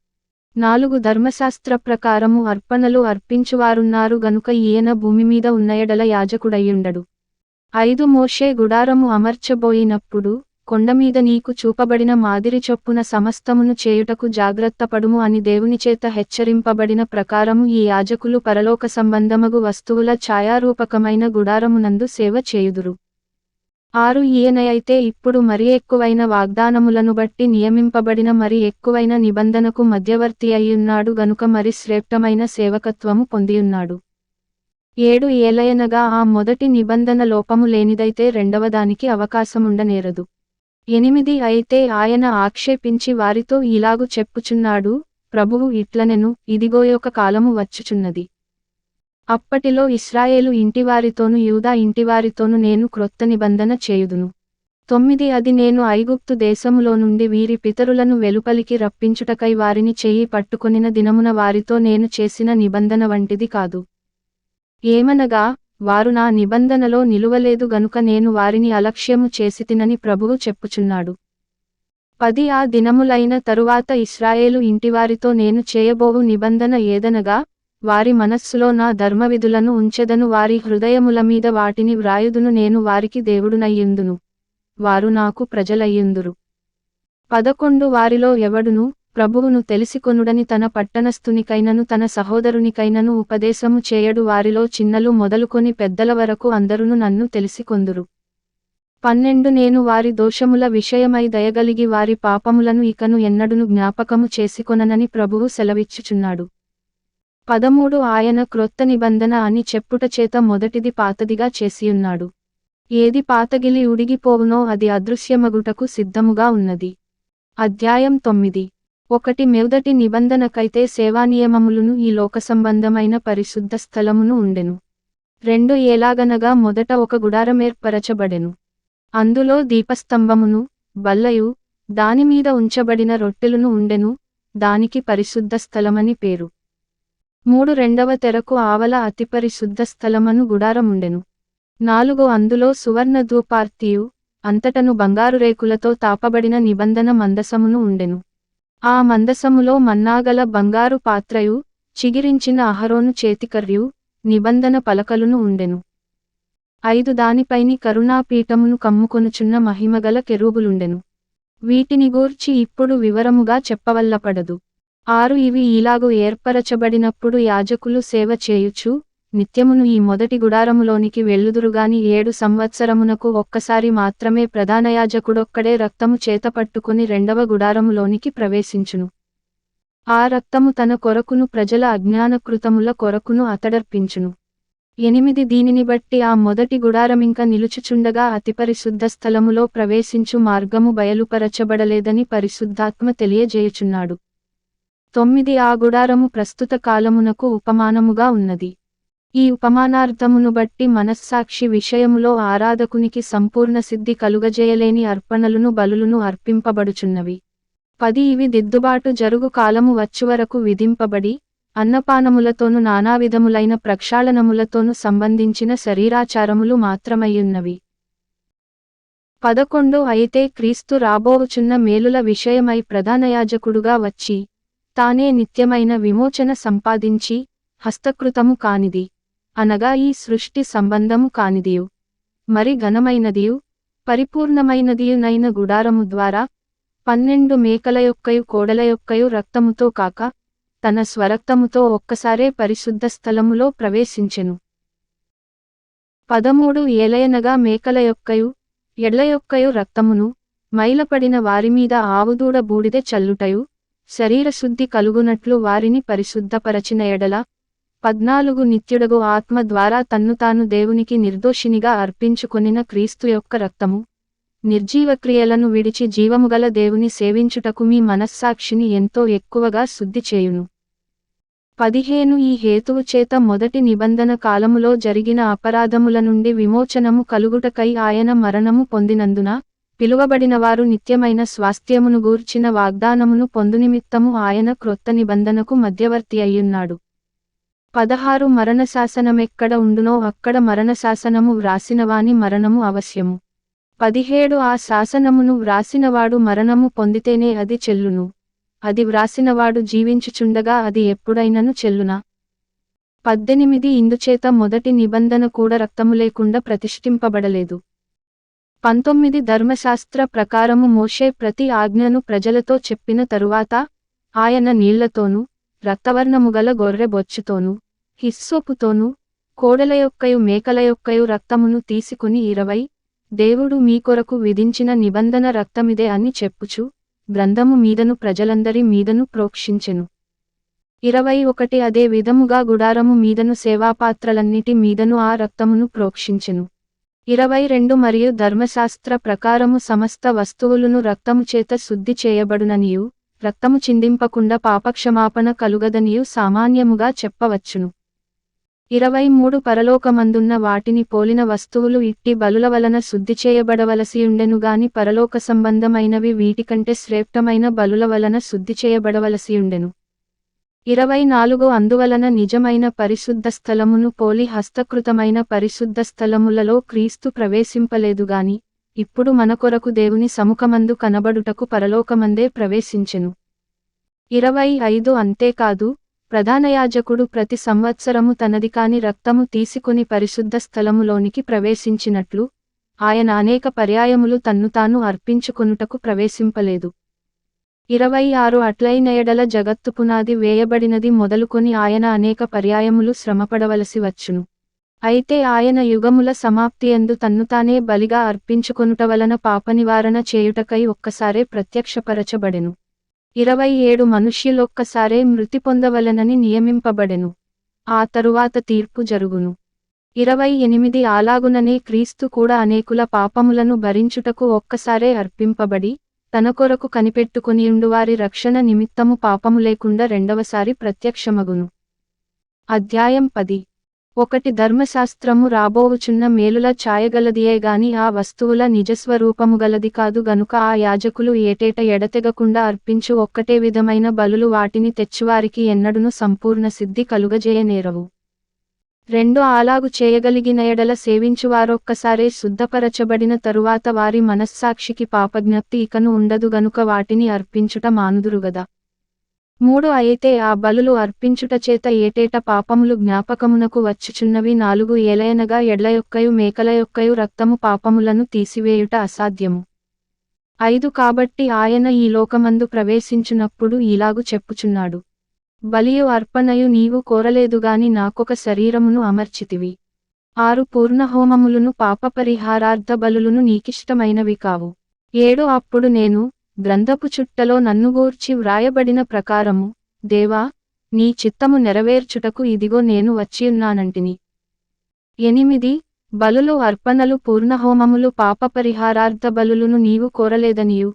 Speaker 1: 4 ధర్మశాస్త్ర ప్రకారము అర్పణలు అర్పించువారున్నారు గనుక ఈయన భూమిమీద ఉన్నయెడల యాజకుడయ్యుండడు. 5 మోషే గుడారము అమర్చబోయినప్పుడు, కొండమీద నీకు చూపబడిన మాదిరి చొప్పున సమస్తమును చేయుటకు జాగ్రత్తపడుము అని దేవునిచేత హెచ్చరింపబడిన ప్రకారము ఈ యాజకులు పరలోక సంబంధమగు వస్తువుల ఛాయారూపకమైన గుడారమునందు సేవ చేయుదురు. 6 ఈయనైతే ఇప్పుడు మరి ఎక్కువైన వాగ్దానములను బట్టి నియమింపబడిన మరి ఎక్కువైన నిబంధనకు మధ్యవర్తి అయ్యున్నాడు గనుక మరి శ్రేష్టమైన సేవకత్వము పొందియున్నాడు. 7 ఏలయనగా ఆ మొదటి నిబంధన లోపము లేనిదైతే రెండవదానికి అవకాశముండనేరదు. 8 అయితే ఆయన ఆక్షేపించి వారితో ఇలాగు చెప్పుచున్నాడు, ప్రభువు ఇట్లనెను, ఇదిగోయొక కాలము వచ్చుచున్నది. అప్పటిలో ఇశ్రాయేలు ఇంటివారితోను యూదా ఇంటివారితోను నేను క్రొత్త నిబంధన చేయుదును. 9 అది నేను ఐగుప్తు దేశములో నుండి వీరి పితరులను వెలుపలికి రప్పించుటకై వారిని చెయ్యి పట్టుకొనిన దినమున వారితో నేను చేసిన నిబంధన వంటిది కాదు. ఏమనగా, వారు నా నిబంధనలో నిలువలేదు గనుక నేను వారిని అలక్ష్యము చేసితినని ప్రభువు చెప్పుచున్నాడు. 10 ఆ దినములైన తరువాత ఇశ్రాయేలు ఇంటివారితో నేను చేయబోవు నిబంధన ఏదనగా, వారి మనస్సులో నా ధర్మవిధులను ఉంచెదను, వారి హృదయముల మీద వాటిని వ్రాయుదును, నేను వారికి దేవుడునయ్యుందును, వారు నాకు ప్రజలయ్యుందురు. 11 వారిలో ఎవడును ప్రభువును తెలిసికొనుడని తన పట్టణస్థునికైనను తన సహోదరునికైనను ఉపదేశము చేయడు, వారిలో చిన్నలు మొదలుకొని పెద్దల వరకు అందరును నన్ను తెలిసికొందురు. 12 నేను వారి దోషముల విషయమై దయగలిగి వారి పాపములను ఇకను ఎన్నడును జ్ఞాపకము చేసుకొననని ప్రభువు సెలవిచ్చుచున్నాడు. 13 ఆయన క్రొత్త నిబంధన అని చెప్పుట చేత మొదటిది పాతదిగా చేసియున్నాడు. ఏది పాతగిలి ఉడిగిపోవునో అది అదృశ్యమగుటకు సిద్ధముగా ఉన్నది. అధ్యాయం 9. 1 మొదటి నిబంధనకైతే సేవానియమములును ఈ లోకసంబంధమైన పరిశుద్ధ స్థలమును ఉండెను. 2 ఎలాగనగా మొదట ఒక గుడారమేర్పరచబడెను. అందులో దీపస్తంభమును, బల్లయు, దానిమీద ఉంచబడిన రొట్టెలును ఉండెను, దానికి పరిశుద్ధ స్థలమని పేరు. 3 రెండవ తెరకు ఆవల అతిపరిశుద్ధ స్థలమను గుడారముండెను. 4 అందులో సువర్ణ ధూపార్తియు, అంతటను బంగారు రేకులతో తాపబడిన నిబంధన మందసమును ఉండెను. ఆ మందసములో మన్నాగల బంగారు పాత్రయు, చిగిరించిన అహరోను చేతికర్రియు, నిబంధన పలకలును ఉండెను. 5 దానిపైని కరుణాపీఠమును కమ్ముకొనుచున్న మహిమగల కెరూబులుండెను. వీటిని గూర్చి ఇప్పుడు వివరముగా చెప్పవల్లపడదు. 6 ఇవి ఇలాగు ఏర్పరచబడినప్పుడు యాజకులు సేవ చేయుచు, నిత్యమును ఈ మొదటి గుడారములోనికి వెళ్ళుదురుగాని 7 సంవత్సరమునకు ఒక్కసారి మాత్రమే ప్రధానయాజకుడొక్కడే రక్తము చేతపట్టుకుని రెండవ గుడారములోనికి ప్రవేశించును. ఆ రక్తము తన కొరకును ప్రజల అజ్ఞానకృతముల కొరకును అతడర్పించును. 8 దీనిని బట్టి ఆ మొదటి గుడారమింక నిలుచుచుండగా అతిపరిశుద్ధ స్థలములో ప్రవేశించు మార్గము బయలుపరచబడలేదని పరిశుద్ధాత్మ తెలియజేయుచున్నాడు. 9 ఆ గుడారము ప్రస్తుత కాలమునకు ఉపమానముగా ఉన్నది. ఈ ఉపమానార్థమును బట్టి మనస్సాక్షి విషయములో ఆరాధకునికి సంపూర్ణ సిద్ధి కలుగజేయలేని అర్పణలును బలులును అర్పింపబడుచున్నవి. 10 ఇవి దిద్దుబాటు జరుగు కాలము వచ్చువరకు విధింపబడి, అన్నపానములతోను నానావిధములైన ప్రక్షాళనములతోను సంబంధించిన శరీరాచారములు మాత్రమయ్యున్నవి. 11 అయితే క్రీస్తు రాబోవుచున్న మేలుల విషయమై ప్రధానయాజకుడుగా వచ్చి, తానే నిత్యమైన విమోచన సంపాదించి, హస్తకృతము కానిది, అనగా ఈ సృష్టి సంబంధము కానిదియు, మరి ఘనమైనదియు, పరిపూర్ణమైనదియునైన గుడారము ద్వారా, 12 మేకల యొక్కయు కోడల యొక్కయు రక్తముతో కాక, తన స్వరక్తముతో ఒక్కసారే పరిశుద్ధ స్థలములో ప్రవేశించెను. 13 ఏలయనగా మేకల యొక్కయు, ఎడ్ల యొక్కయు రక్తమును, మైలపడిన వారిమీద ఆవుదూడ బూడిదె చల్లుటయు, శరీరశుద్ధి కలుగునట్లు వారిని పరిశుద్ధపరచిన ఎడల, 14 నిత్యుడగు ఆత్మ ద్వారా తన్ను తాను దేవునికి నిర్దోషినిగా అర్పించుకొనిన క్రీస్తు యొక్క రక్తము, నిర్జీవక్రియలను విడిచి జీవముగల దేవుని సేవించుటకు మీ మనస్సాక్షిని ఎంతో ఎక్కువగా శుద్ధి చేయును. 15 ఈ హేతువు చేత మొదటి నిబంధన కాలములో జరిగిన అపరాధముల నుండి విమోచనము కలుగుటకై ఆయన మరణము పొందినందున, పిలువబడినవారు నిత్యమైన స్వాస్థ్యమును గూర్చిన వాగ్దానమును పొందునిమిత్తము ఆయన క్రొత్త నిబంధనకు మధ్యవర్తి అయ్యున్నాడు. 16 మరణశాసనమెక్కడ ఉండునో అక్కడ మరణశాసనము వ్రాసినవాని మరణము అవశ్యము. 17 ఆ శాసనమును వ్రాసినవాడు మరణము పొందితేనే అది చెల్లును. అది వ్రాసినవాడు జీవించుచుండగా అది ఎప్పుడైనను చెల్లునా? 18 ఇందుచేత మొదటి నిబంధన కూడా రక్తము లేకుండా ప్రతిష్ఠింపబడలేదు. 19 ధర్మశాస్త్ర ప్రకారము మోషే ప్రతి ఆజ్ఞను ప్రజలతో చెప్పిన తరువాత, ఆయన నీళ్లతోనూ, రక్తవర్ణముగల గొర్రె బొచ్చుతోనూ, హిస్సోపుతోనూ, కోడల యొక్కయు మేకల యొక్కయు రక్తమును తీసుకుని 20, దేవుడు మీ కొరకు విధించిన నిబంధన రక్తమిదే అని చెప్పుచు, గ్రంథము మీదను ప్రజలందరి మీదను ప్రోక్షించెను. 21 అదే విధముగా గుడారము మీదను సేవాపాత్రలన్నిటి మీదను ఆ రక్తమును ప్రోక్షించెను. 22 మరియు ధర్మశాస్త్ర ప్రకారము సమస్త వస్తువులను రక్తము చేత శుద్ధి చేయబడుననియు, రక్తము చిందింపకుండా పాపక్షమాపణ కలుగదనియు సామాన్యముగా చెప్పవచ్చును. 23 పరలోకమందున్న వాటిని పోలిన వస్తువులు ఇట్టి బలుల వలన శుద్ధి చేయబడవలసియుండెను గాని పరలోక సంబంధమైనవి వీటికంటే శ్రేష్టమైన బలుల వలన శుద్ధి చేయబడవలసియుండెను. 24 అందువలన నిజమైన పరిశుద్ధ స్థలమును పోలి హస్తకృతమైన పరిశుద్ధ స్థలములలో క్రీస్తు ప్రవేశింపలేదుగాని, ఇప్పుడు మన కొరకు దేవుని సముఖమందు కనబడుటకు పరలోకమందే ప్రవేశించెను. 25 అంతేకాదు, ప్రధానయాజకుడు ప్రతి సంవత్సరము తనది కాని రక్తము తీసుకుని పరిశుద్ధ స్థలములోనికి ప్రవేశించినట్లు, ఆయన అనేక పర్యాయములు తన్ను తాను అర్పించుకొనుటకు ప్రవేశింపలేదు. 26 అట్లైన ఎడల జగత్తు పునాది వేయబడినది మొదలుకొని ఆయన అనేక పర్యాయములు శ్రమపడవలసి వచ్చును. అయితే ఆయన యుగముల సమాప్తియందు తన్ను తానే బలిగా అర్పించుకొనుట వలన పాపనివారణ చేయుటకై ఒక్కసారే ప్రత్యక్షపరచబడెను. 27 మనుష్యులొక్కసారే మృతి పొందవలెనని నియమింపబడెను. ఆ తరువాత తీర్పు జరుగును. 28 అలాగుననే క్రీస్తు కూడా అనేకుల పాపములను భరించుటకు ఒక్కసారే అర్పింపబడి, తన కొరకు కనిపెట్టుకొనియుండువారి రక్షణ నిమిత్తము పాపము లేకుండా రెండవసారి ప్రత్యక్షమగును. అధ్యాయం 10. 1 ధర్మశాస్త్రము రాబోవుచున్న మేలుల ఛాయగలదియే గాని ఆ వస్తువుల నిజస్వరూపము గలది కాదు గనుక ఆ యాజకులు ఏటేట ఎడతెగకుండా అర్పించు ఒక్కటే విధమైన బలులు వాటిని తెచ్చువారికి ఎన్నడును సంపూర్ణ సిద్ధి కలుగజేయనేరవు. 2 అలాగు చేయగలిగిన ఎడల సేవించువారొక్కసారే శుద్ధపరచబడిన తరువాత వారి మనస్సాక్షికి పాపజ్ఞప్తి ఇకను ఉండదు గనుక వాటిని అర్పించుట మానుదురుగదా. 3 అయితే ఆ బలులు అర్పించుట చేత ఏటేట పాపములు జ్ఞాపకమునకు వచ్చుచున్నవి. 4 ఏలయనగా ఎడ్ల యొక్కయు మేకల యొక్కయు రక్తము పాపములను తీసివేయుట అసాధ్యము. 5 కాబట్టి ఆయన ఈ లోకమందు ప్రవేశించునప్పుడు ఇలాగు చెప్పుచున్నాడు. బలియు అర్పణయు నీవు కోరలేదుగాని నాకొక శరీరమును అమర్చితివి. 6 పూర్ణహోమములును పాపపరిహారార్థ బలులును నీకిష్టమైనవి కావు. 7 అప్పుడు నేను, గ్రంథపు చుట్టలో నన్నుగూర్చి వ్రాయబడిన ప్రకారము, దేవా, నీ చిత్తము నెరవేర్చుటకు ఇదిగో నేను వచ్చియున్నానంటిని. 8 బలులు అర్పణలు పూర్ణహోమములు పాపపరిహారార్థ బలులును నీవు కోరలేదనియు,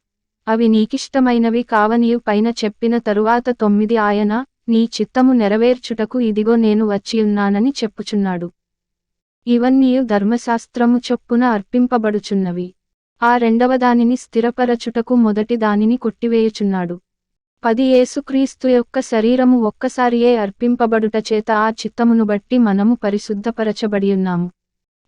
Speaker 1: అవి నీకిష్టమైనవి కావనియు పైన చెప్పిన తరువాత 9 ఆయన, నీ చిత్తము నెరవేర్చుటకు ఇదిగో నేను వచ్చియున్నానని చెప్పుచున్నాడు. ఇవన్నీయు ధర్మశాస్త్రము చొప్పున అర్పింపబడుచున్నవి. ఆ రెండవదానిని స్థిరపరచుటకు మొదటి దానిని కొట్టివేయుచున్నాడు. 10 యేసుక్రీస్తు యొక్క శరీరము ఒక్కసారియే అర్పింపబడుట చేత ఆ చిత్తమును బట్టి మనము పరిశుద్ధపరచబడియున్నాము.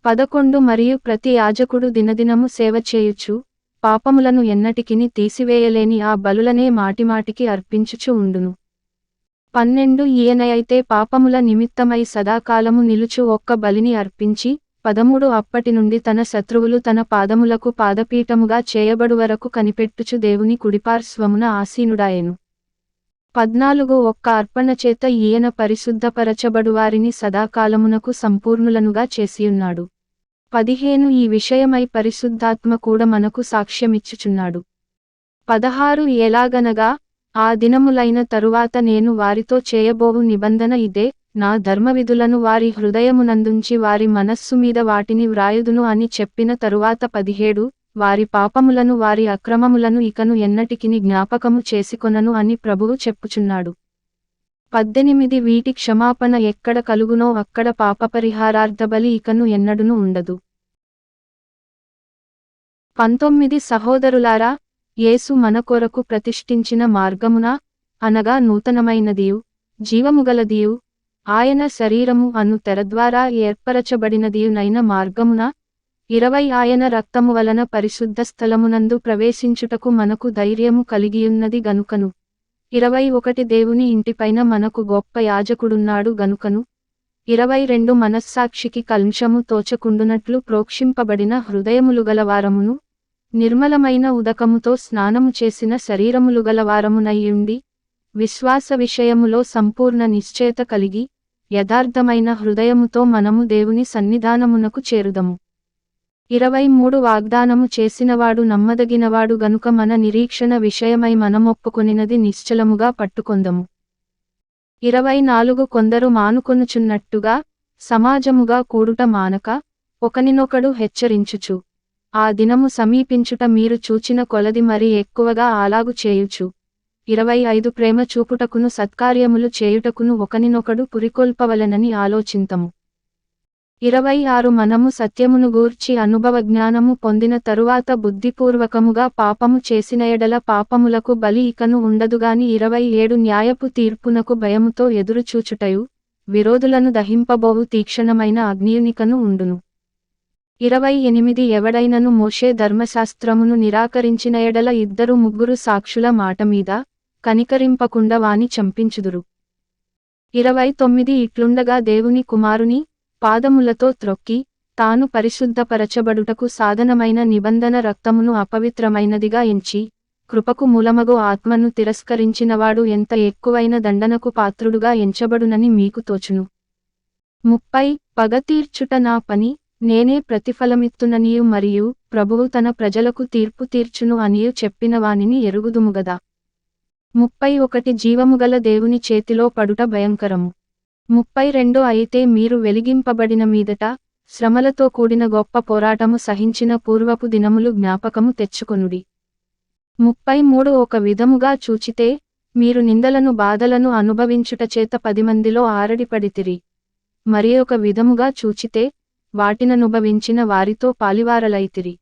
Speaker 1: 11 మరియు ప్రతి యాజకుడు దినదినము సేవ చేయుచు, పాపములను ఎన్నటికిని తీసివేయలేని ఆ బలులనే మాటిమాటికి అర్పించుచు ఉండును. 12 ఈయనైతే పాపముల నిమిత్తమై సదాకాలము నిలుచు ఒక్క బలిని అర్పించి, 13 అప్పటి నుండి తన శత్రువులు తన పాదములకు పాదపీఠముగా చేయబడు వరకు కనిపెట్టుచు దేవుని కుడిపార్శ్వమున ఆసీనుడాయెను. 14 ఒక్క అర్పణ చేత ఈయన పరిశుద్ధపరచబడువారిని సదాకాలమునకు సంపూర్ణులనుగా చేసియున్నాడు. 15 ఈ విషయమై పరిశుద్ధాత్మ కూడా మనకు సాక్ష్యమిచ్చుచున్నాడు. 16 ఎలాగనగా, ఆ దినములైన తరువాత నేను వారితో చేయబోవు నిబంధన ఇదే, నా ధర్మవిధులను వారి హృదయమునందుంచి వారి మనస్సు మీద వాటిని వ్రాయుదును అని చెప్పిన తరువాత 17 వారి పాపములను వారి అక్రమములను ఇకను ఎన్నటికిని జ్ఞాపకము చేసుకొనను అని ప్రభువు చెప్పుచున్నాడు. 18 వీటి క్షమాపణ ఎక్కడ కలుగునో అక్కడ పాపపరిహారార్థబలి ఇకను ఎన్నడును ఉండదు. 19 సహోదరులారా, యేసు మన కొరకు ప్రతిష్ఠించిన మార్గమున, అనగా నూతనమైనదియు, జీవముగలదియు, ఆయన శరీరము అను తెర ద్వారా ఏర్పరచబడినదియునైన మార్గమున, 20 ఆయన రక్తము వలన పరిశుద్ధ స్థలమునందు ప్రవేశించుటకు మనకు ధైర్యము కలిగియున్నది గనుకను, 21 దేవుని ఇంటిపైన మనకు గొప్ప యాజకుడున్నాడు గనుకను, 22 మనస్సాక్షికి కల్మషము తోచకుండునట్లు ప్రోక్షింపబడిన హృదయములుగలవారమును, నిర్మలమైన ఉదకముతో స్నానము చేసిన శరీరములుగలవారమునయ్యుండి, విశ్వాస విషయములో సంపూర్ణ నిశ్చయత కలిగి, యథార్థమైన హృదయముతో మనము దేవుని సన్నిధానమునకు చేరుదము. 23 వాగ్దానము చేసినవాడు నమ్మదగినవాడు గనుక మన నిరీక్షణ విషయమై మనమొప్పుకొనినది నిశ్చలముగా పట్టుకొందము. 24 కొందరు మానుకొనుచున్నట్టుగా, సమాజముగా కూడుట మానక, ఒకనినొకడు హెచ్చరించుచు, ఆ దినము సమీపించుట మీరు చూచిన కొలది మరి ఎక్కువగా అలాగు చేయుచు, 25 ప్రేమ చూపుటకును సత్కార్యములు చేయుటకును ఒకనినొకడు పురికొల్పవలెనని ఆలోచింతము. 26 మనము సత్యమును గూర్చి అనుభవ జ్ఞానము పొందిన తరువాత బుద్ధిపూర్వకముగా పాపము చేసిన ఎడల పాపములకు బలి ఇకను ఉండదుగాని 27 న్యాయపు తీర్పునకు భయముతో ఎదురుచూచుటయు, విరోధులను దహింపబోవు తీక్షణమైన అగ్నియునికను ఉండును. 28 ఎవడైనను మోషే ధర్మశాస్త్రమును నిరాకరించిన ఎడల 2-3 సాక్షుల మాటమీద, కనికరింపకుండా వాని చంపించుదురు. 29 ఇట్లుండగా దేవుని కుమారుని పాదములతో త్రొక్కి, తాను పరిశుద్ధపరచబడుటకు సాధనమైన నిబంధన రక్తమును అపవిత్రమైనదిగా ఎంచి, కృపకు మూలమగు ఆత్మను తిరస్కరించినవాడు ఎంత ఎక్కువైన దండనకు పాత్రుడుగా ఎంచబడునని మీకు తోచును. 30 పగ తీర్చుట నా పని, నేనే ప్రతిఫలమిత్తుననియు మరియు ప్రభువు తన ప్రజలకు తీర్పు తీర్చును అనియు చెప్పిన వానిని ఎరుగుదుముగదా. 31 జీవముగల దేవుని చేతిలో పడుట భయంకరము. 32 అయితే మీరు వెలిగింపబడిన మీదట, శ్రమలతో కూడిన గొప్ప పోరాటము సహించిన పూర్వపు దినములు జ్ఞాపకము తెచ్చుకొనుడి. 33 ఒక విధముగా చూచితే, మీరు నిందలను బాధలను అనుభవించుట చేత 10 మందిలో ఆరడిపడితిరి. మరి ఒక విధముగా చూచితే, వాటిననుభవించిన వారితో పాలివారలైతిరి.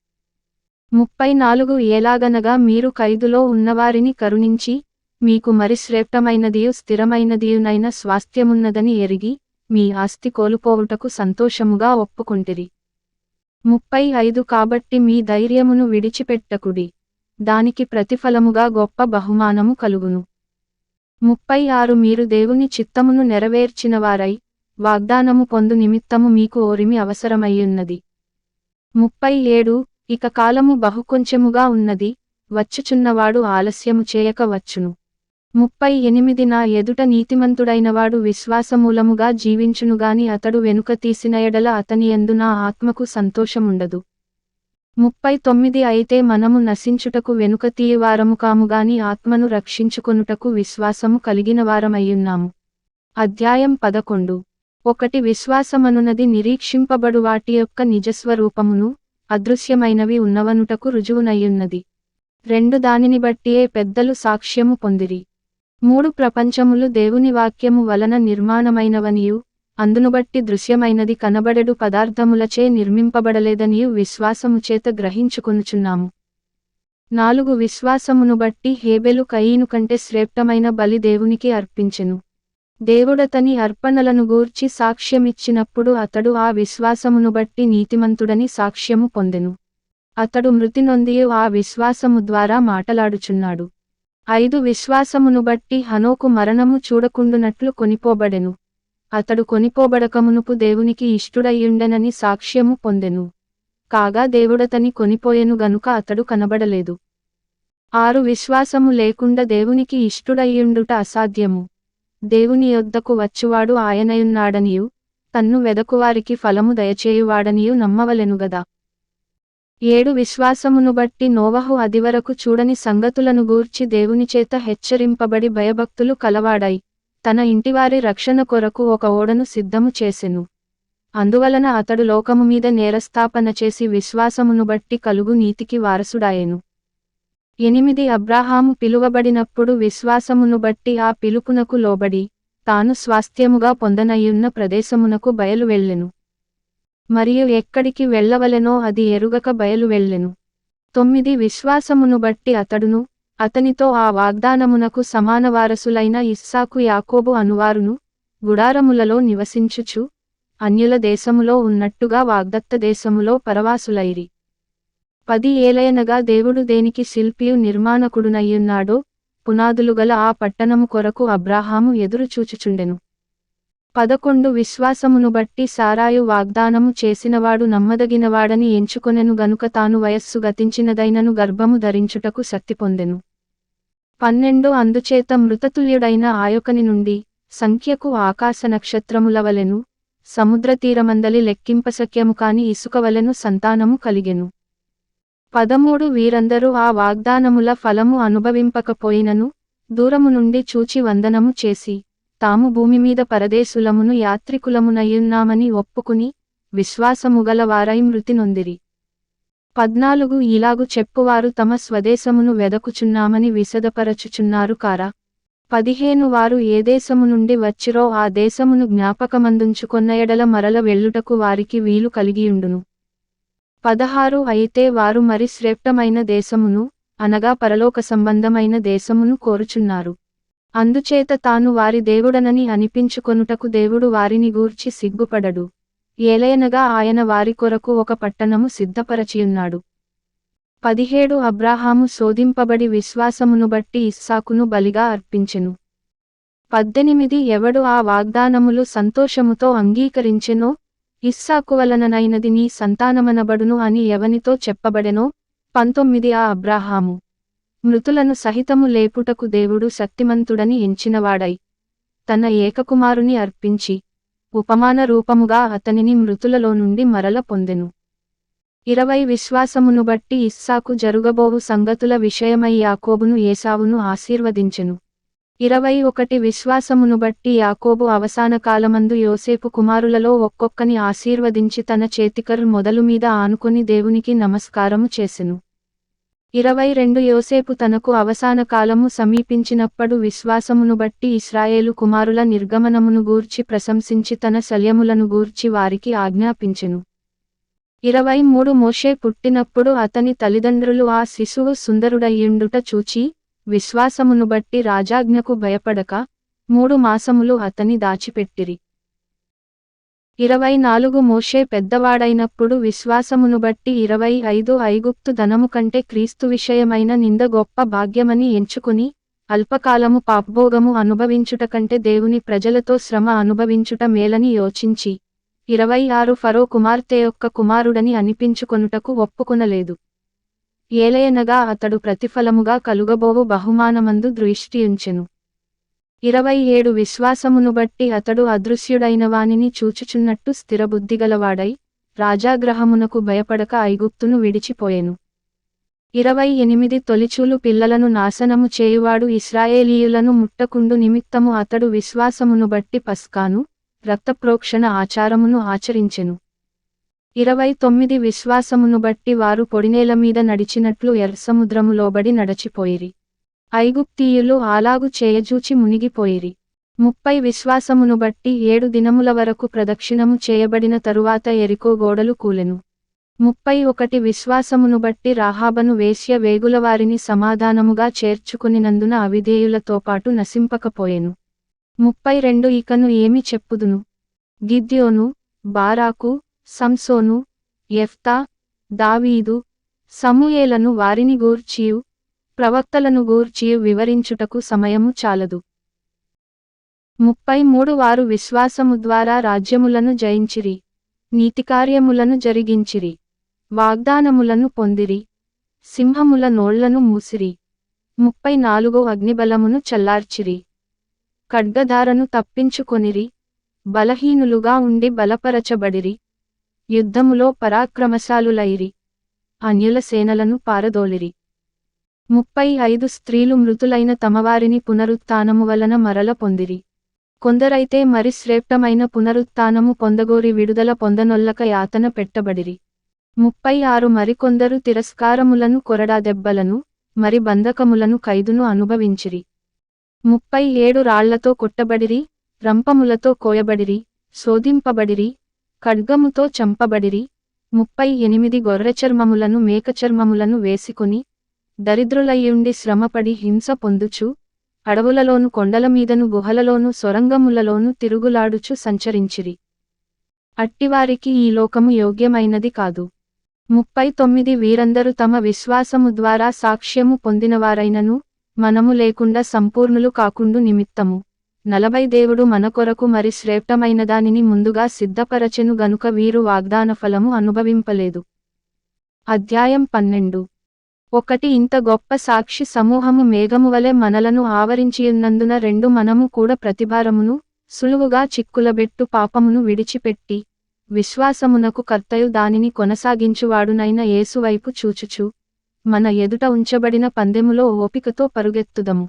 Speaker 1: 34 ఎలాగనగా మీరు ఖైదులో ఉన్నవారిని కరుణించి, మీకు మరి శ్రేష్టమైనదియు స్థిరమైనదియునైన స్వాస్థ్యమున్నదని ఎరిగి, మీ ఆస్తి కోల్పోవుటకు సంతోషముగా ఒప్పుకొంటిరి. 35 కాబట్టి మీ ధైర్యమును విడిచిపెట్టకుడి, దానికి ప్రతిఫలముగా గొప్ప బహుమానము కలుగును. 36 మీరు దేవుని చిత్తమును నెరవేర్చినవారై, వాగ్దానము పొందు నిమిత్తము మీకు ఓరిమి అవసరమయ్యున్నది. 37 ఇక కాలము బహుకొంచెముగా ఉన్నది, వచ్చుచున్నవాడు ఆలస్యము చేయక వచ్చును. 38 నా ఎదుట నీతిమంతుడైనవాడు విశ్వాసమూలముగా జీవించునుగాని అతడు వెనుక తీసిన ఎడల అతనియందు నా ఆత్మకు సంతోషముండదు. 39 అయితే మనము నశించుటకు వెనుక తీయవారము కాముగాని ఆత్మను రక్షించుకొనుటకు విశ్వాసము కలిగినవారమయ్యున్నాము. అధ్యాయం 11. 1 విశ్వాసమనునది నిరీక్షింపబడు వాటి యొక్క నిజస్వరూపమును, అదృశ్యమైనవి ఉన్నవనుటకు రుజువునయ్యున్నది. 2 దానిని బట్టియే పెద్దలు సాక్ష్యము పొందిరి. 3 ప్రపంచములు దేవుని వాక్యము వలన నిర్మాణమైనవనియు, అందును బట్టి దృశ్యమైనది కనబడెడు పదార్థములచే నిర్మింపబడలేదనియు విశ్వాసము చేత గ్రహించుకొనుచున్నాము. 4 విశ్వాసమును బట్టి హేబెలు కయీను కంటే శ్రేష్ఠమైన బలి దేవునికి అర్పించెను. దేవుడతని అర్పణలను గూర్చి సాక్ష్యమిచ్చినప్పుడు అతడు ఆ విశ్వాసమును బట్టి నీతిమంతుడని సాక్ష్యము పొందెను. అతడు మృతి నొందియు ఆ విశ్వాసము ద్వారా మాటలాడుచున్నాడు. 5 విశ్వాసమును బట్టి హనోకు మరణము చూడకుండునట్లు కొనిపోబడెను. అతడు కొనిపోబడకమునుపు దేవునికి ఇష్టుడయ్యుండెనని సాక్ష్యము పొందెను. కాగా దేవుడతని కొనిపోయెను గనుక అతడు కనబడలేదు. 6 విశ్వాసము లేకుండా దేవునికి ఇష్టుడయ్యుండుట అసాధ్యము. దేవుని యొద్దకు వచ్చువాడు ఆయనయున్నాడనియు, తన్ను వెదకువారికి ఫలము దయచేయువాడనియు నమ్మవలెనుగదా. 7 విశ్వాసమును బట్టి నోవహు అదివరకు చూడని సంగతులను గూర్చి దేవునిచేత హెచ్చరింపబడి భయభక్తులు కలవాడై, తన ఇంటివారి రక్షణ కొరకు ఒక ఓడను సిద్ధము చేసెను. అందువలన అతడు లోకము మీద నేరస్థాపన చేసి విశ్వాసమును బట్టి కలుగు నీతికి వారసుడాయెను. 8 అబ్రాహాము పిలువబడినప్పుడు విశ్వాసమును బట్టి ఆ పిలుపునకు లోబడి, తాను స్వాస్థ్యముగా పొందనయ్యున్న ప్రదేశమునకు బయలు వెళ్ళెను. మరియు ఎక్కడికి వెళ్ళవలెనో అది ఎరుగక బయలు వెళ్ళెను. 9 విశ్వాసమును బట్టి అతడును, అతనితో ఆ వాగ్దానమునకు సమాన వారసులైన ఇస్సాకు యాకోబు అనువారును, గుడారములలో నివసించుచు, అన్యుల దేశములో ఉన్నట్టుగా వాగ్దత్త దేశములో పరవాసులైరి. 10 ఏలయనగా దేవుడు దేనికి శిల్పియు నిర్మాణకుడునయ్యున్నాడో, పునాదులుగల ఆ పట్టణము కొరకు అబ్రాహాము ఎదురు చూచుచుండెను. 11 విశ్వాసమును బట్టి సారాయు వాగ్దానము చేసినవాడు నమ్మదగినవాడని ఎంచుకొనెను గనుక తాను వయస్సు గతించినదైనను గర్భము ధరించుటకు శక్తి పొందెను. 12 అందుచేత మృతతుల్యుడైన ఆయొకని నుండి, సంఖ్యకు ఆకాశ నక్షత్రముల వలెను, సముద్రతీరమందలి లెక్కింపశక్యము కాని ఇసుక వలెను సంతానము కలిగెను. 13 వీరందరూ ఆ వాగ్దానముల ఫలము అనుభవింపకపోయినను, దూరము నుండి చూచి వందనము చేసి, తాము భూమిమీద పరదేశులమును యాత్రికులమునయ్యున్నామని ఒప్పుకుని, విశ్వాసముగల వారై మృతి నొందిరి. 14 ఇలాగు చెప్పువారు తమ స్వదేశమును వెదకుచున్నామని విశదపరచుచున్నారు కారా. 15 వారు ఏ దేశము నుండి వచ్చిరో ఆ దేశమును జ్ఞాపకమందుంచుకొన్న ఎడల మరల వెళ్ళుటకు వారికి వీలు కలిగియుండును. 16 అయితే వారు మరి శ్రేష్ఠమైన దేశమును, అనగా పరలోక సంబంధమైన దేశమును కోరుచున్నారు. అందుచేత తాను వారి దేవుడనని అనిపించుకొనుటకు దేవుడు వారిని గూర్చి సిగ్గుపడడు. ఏలయనగా ఆయన వారి కొరకు ఒక పట్టణము సిద్ధపరచియున్నాడు. 17 అబ్రాహాము శోధింపబడి విశ్వాసమును బట్టి ఇస్సాకును బలిగా అర్పించెను. 18 ఎవడు ఆ వాగ్దానములు సంతోషముతో అంగీకరించెనో, ఇస్సాకు వలననైనది నీ సంతానమనబడును అని ఎవనితో చెప్పబడెనో, 19 ఆ అబ్రాహాము మృతులను సహితము లేపుటకు దేవుడు శక్తిమంతుడని ఎంచినవాడై, తన ఏకకుమారుని అర్పించి, ఉపమాన రూపముగా అతనిని మృతులలో నుండి మరల పొందెను. 20 విశ్వాసమును బట్టి ఇస్సాకు జరుగబోవు సంగతుల విషయమై యాకోబును ఏశావును ఆశీర్వదించెను. 21 విశ్వాసమును బట్టి యాకోబు అవసాన కాలమందు యోసేపు కుమారులలో ఒక్కొక్కని ఆశీర్వదించి తన చేతికర్రు మొదలు మీద ఆనుకొని దేవునికి నమస్కారము చేసెను. 22 యోసేపు తనకు అవసాన కాలము సమీపించినప్పుడు విశ్వాసమును బట్టి ఇశ్రాయేలు కుమారుల నిర్గమనమును గూర్చి ప్రశంసించి తన శల్యములను గూర్చి వారికి ఆజ్ఞాపించెను. 23 మోషే పుట్టినప్పుడు అతని తల్లిదండ్రులు ఆ శిశువు సుందరుడయ్యుండుట చూచి, విశ్వాసమును బట్టి రాజాజ్ఞకు భయపడక 3 మాసములు అతని దాచిపెట్టిరి. 24 మోషే పెద్దవాడైనప్పుడు విశ్వాసమును బట్టి 25 ఐగుప్తు ధనము కంటే క్రీస్తు విషయమైన నింద గొప్ప భాగ్యమని ఎంచుకుని, అల్పకాలము పాపభోగము అనుభవించుట కంటే దేవుని ప్రజలతో శ్రమ అనుభవించుట మేలని యోచించి, 26 ఫరో కుమార్తె యొక్క కుమారుడని అనిపించుకొనుటకు ఒప్పుకొనలేదు. ఏలయనగా అతడు ప్రతిఫలముగా కలుగబోవు బహుమానమందు దృష్టియుంచెను. 27 విశ్వాసమును బట్టి అతడు అదృశ్యుడైన వానిని చూచుచున్నట్టు స్థిరబుద్ధిగలవాడై రాజాగ్రహమునకు భయపడక ఐగుప్తును విడిచిపోయెను. 28 తొలిచూలు పిల్లలను నాశనము చేయువాడు ఇశ్రాయేలీయులను ముట్టకుండు నిమిత్తము అతడు విశ్వాసమును బట్టి పస్కాను రక్తప్రోక్షణ ఆచారమును ఆచరించెను. 29 విశ్వాసమును బట్టి వారు పొడినేల మీద నడిచినట్లు ఎర్రసముద్రము లోబడి నడచిపోయిరి. ఐగుప్తీయులు అలాగు చేయజూచి మునిగిపోయిరి. 30 విశ్వాసమును బట్టి 7 దినముల వరకు ప్రదక్షిణము చేయబడిన తరువాత ఎరికో గోడలు కూలెను. 31 విశ్వాసమును బట్టి రాహాబను వేశ్య వేగులవారిని సమాధానముగా చేర్చుకునినందున అవిధేయులతోపాటు నశింపకపోయెను. 32 ఇకను ఏమి చెప్పుదును? గిద్యోను, బారాకు, సంసోను, యెఫ్తా, దావీదు, సమూయేలను వారిని గూర్చియు ప్రవక్తలను గూర్చియు వివరించుటకు సమయము చాలదు. 33 వారు విశ్వాసము ద్వారా రాజ్యములను జయించిరి, నీతికార్యములను జరిగించిరి, వాగ్దానములను పొందిరి, సింహముల నోళ్లను మూసిరి, 34 అగ్నిబలమును చల్లార్చిరి, ఖడ్గధారను తప్పించుకొనిరి, బలహీనులుగా ఉండి బలపరచబడిరి, యుద్ధములో పరాక్రమశాలులైరి, అన్యుల సేనలను పారదోలిరి. 35 స్త్రీలు మృతులైన తమవారిని పునరుత్థానము వలన మరల పొందిరి. కొందరైతే మరి శ్రేష్టమైన పునరుత్థానము పొందగోరి విడుదల పొందనొల్లక యాతన పెట్టబడిరి. 36 మరికొందరు తిరస్కారములను కొరడాదెబ్బలను మరి బంధకములను ఖైదును అనుభవించిరి. 37 రాళ్లతో కొట్టబడిరి, రంపములతో కోయబడిరి, శోధింపబడిరి, ఖడ్గముతో చంపబడిరి. 38 గొర్రెచర్మములను మేకచర్మములను వేసుకుని దరిద్రులయ్యుండి శ్రమపడి హింస పొందుచు అడవులలోను కొండలమీదను గుహలలోను సొరంగములలోను తిరుగులాడుచు సంచరించిరి. అట్టివారికి ఈ లోకము యోగ్యమైనది కాదు. 39 వీరందరూ తమ విశ్వాసము ద్వారా సాక్ష్యము పొందినవారైనను మనము లేకుండా సంపూర్ణులు కాకుండు నిమిత్తము 40 దేవుడు మన కొరకు మరి శ్రేష్టమైన దానిని ముందుగా సిద్ధపరచెను గనుక వీరు వాగ్దాన ఫలము అనుభవింపలేదు. అధ్యాయం 12. ఇంత గొప్ప సాక్షి సమూహము మేఘమువలె మనలను ఆవరించియున్నందున మనము కూడా ప్రతిభారమును సులువుగా చిక్కులబెట్టు పాపమును విడిచిపెట్టి విశ్వాసమునకు కర్తయు దానిని కొనసాగించువాడునైన యేసువైపు చూచుచు మన ఎదుట ఉంచబడిన పందెములో ఓపికతో పరుగెత్తుదము.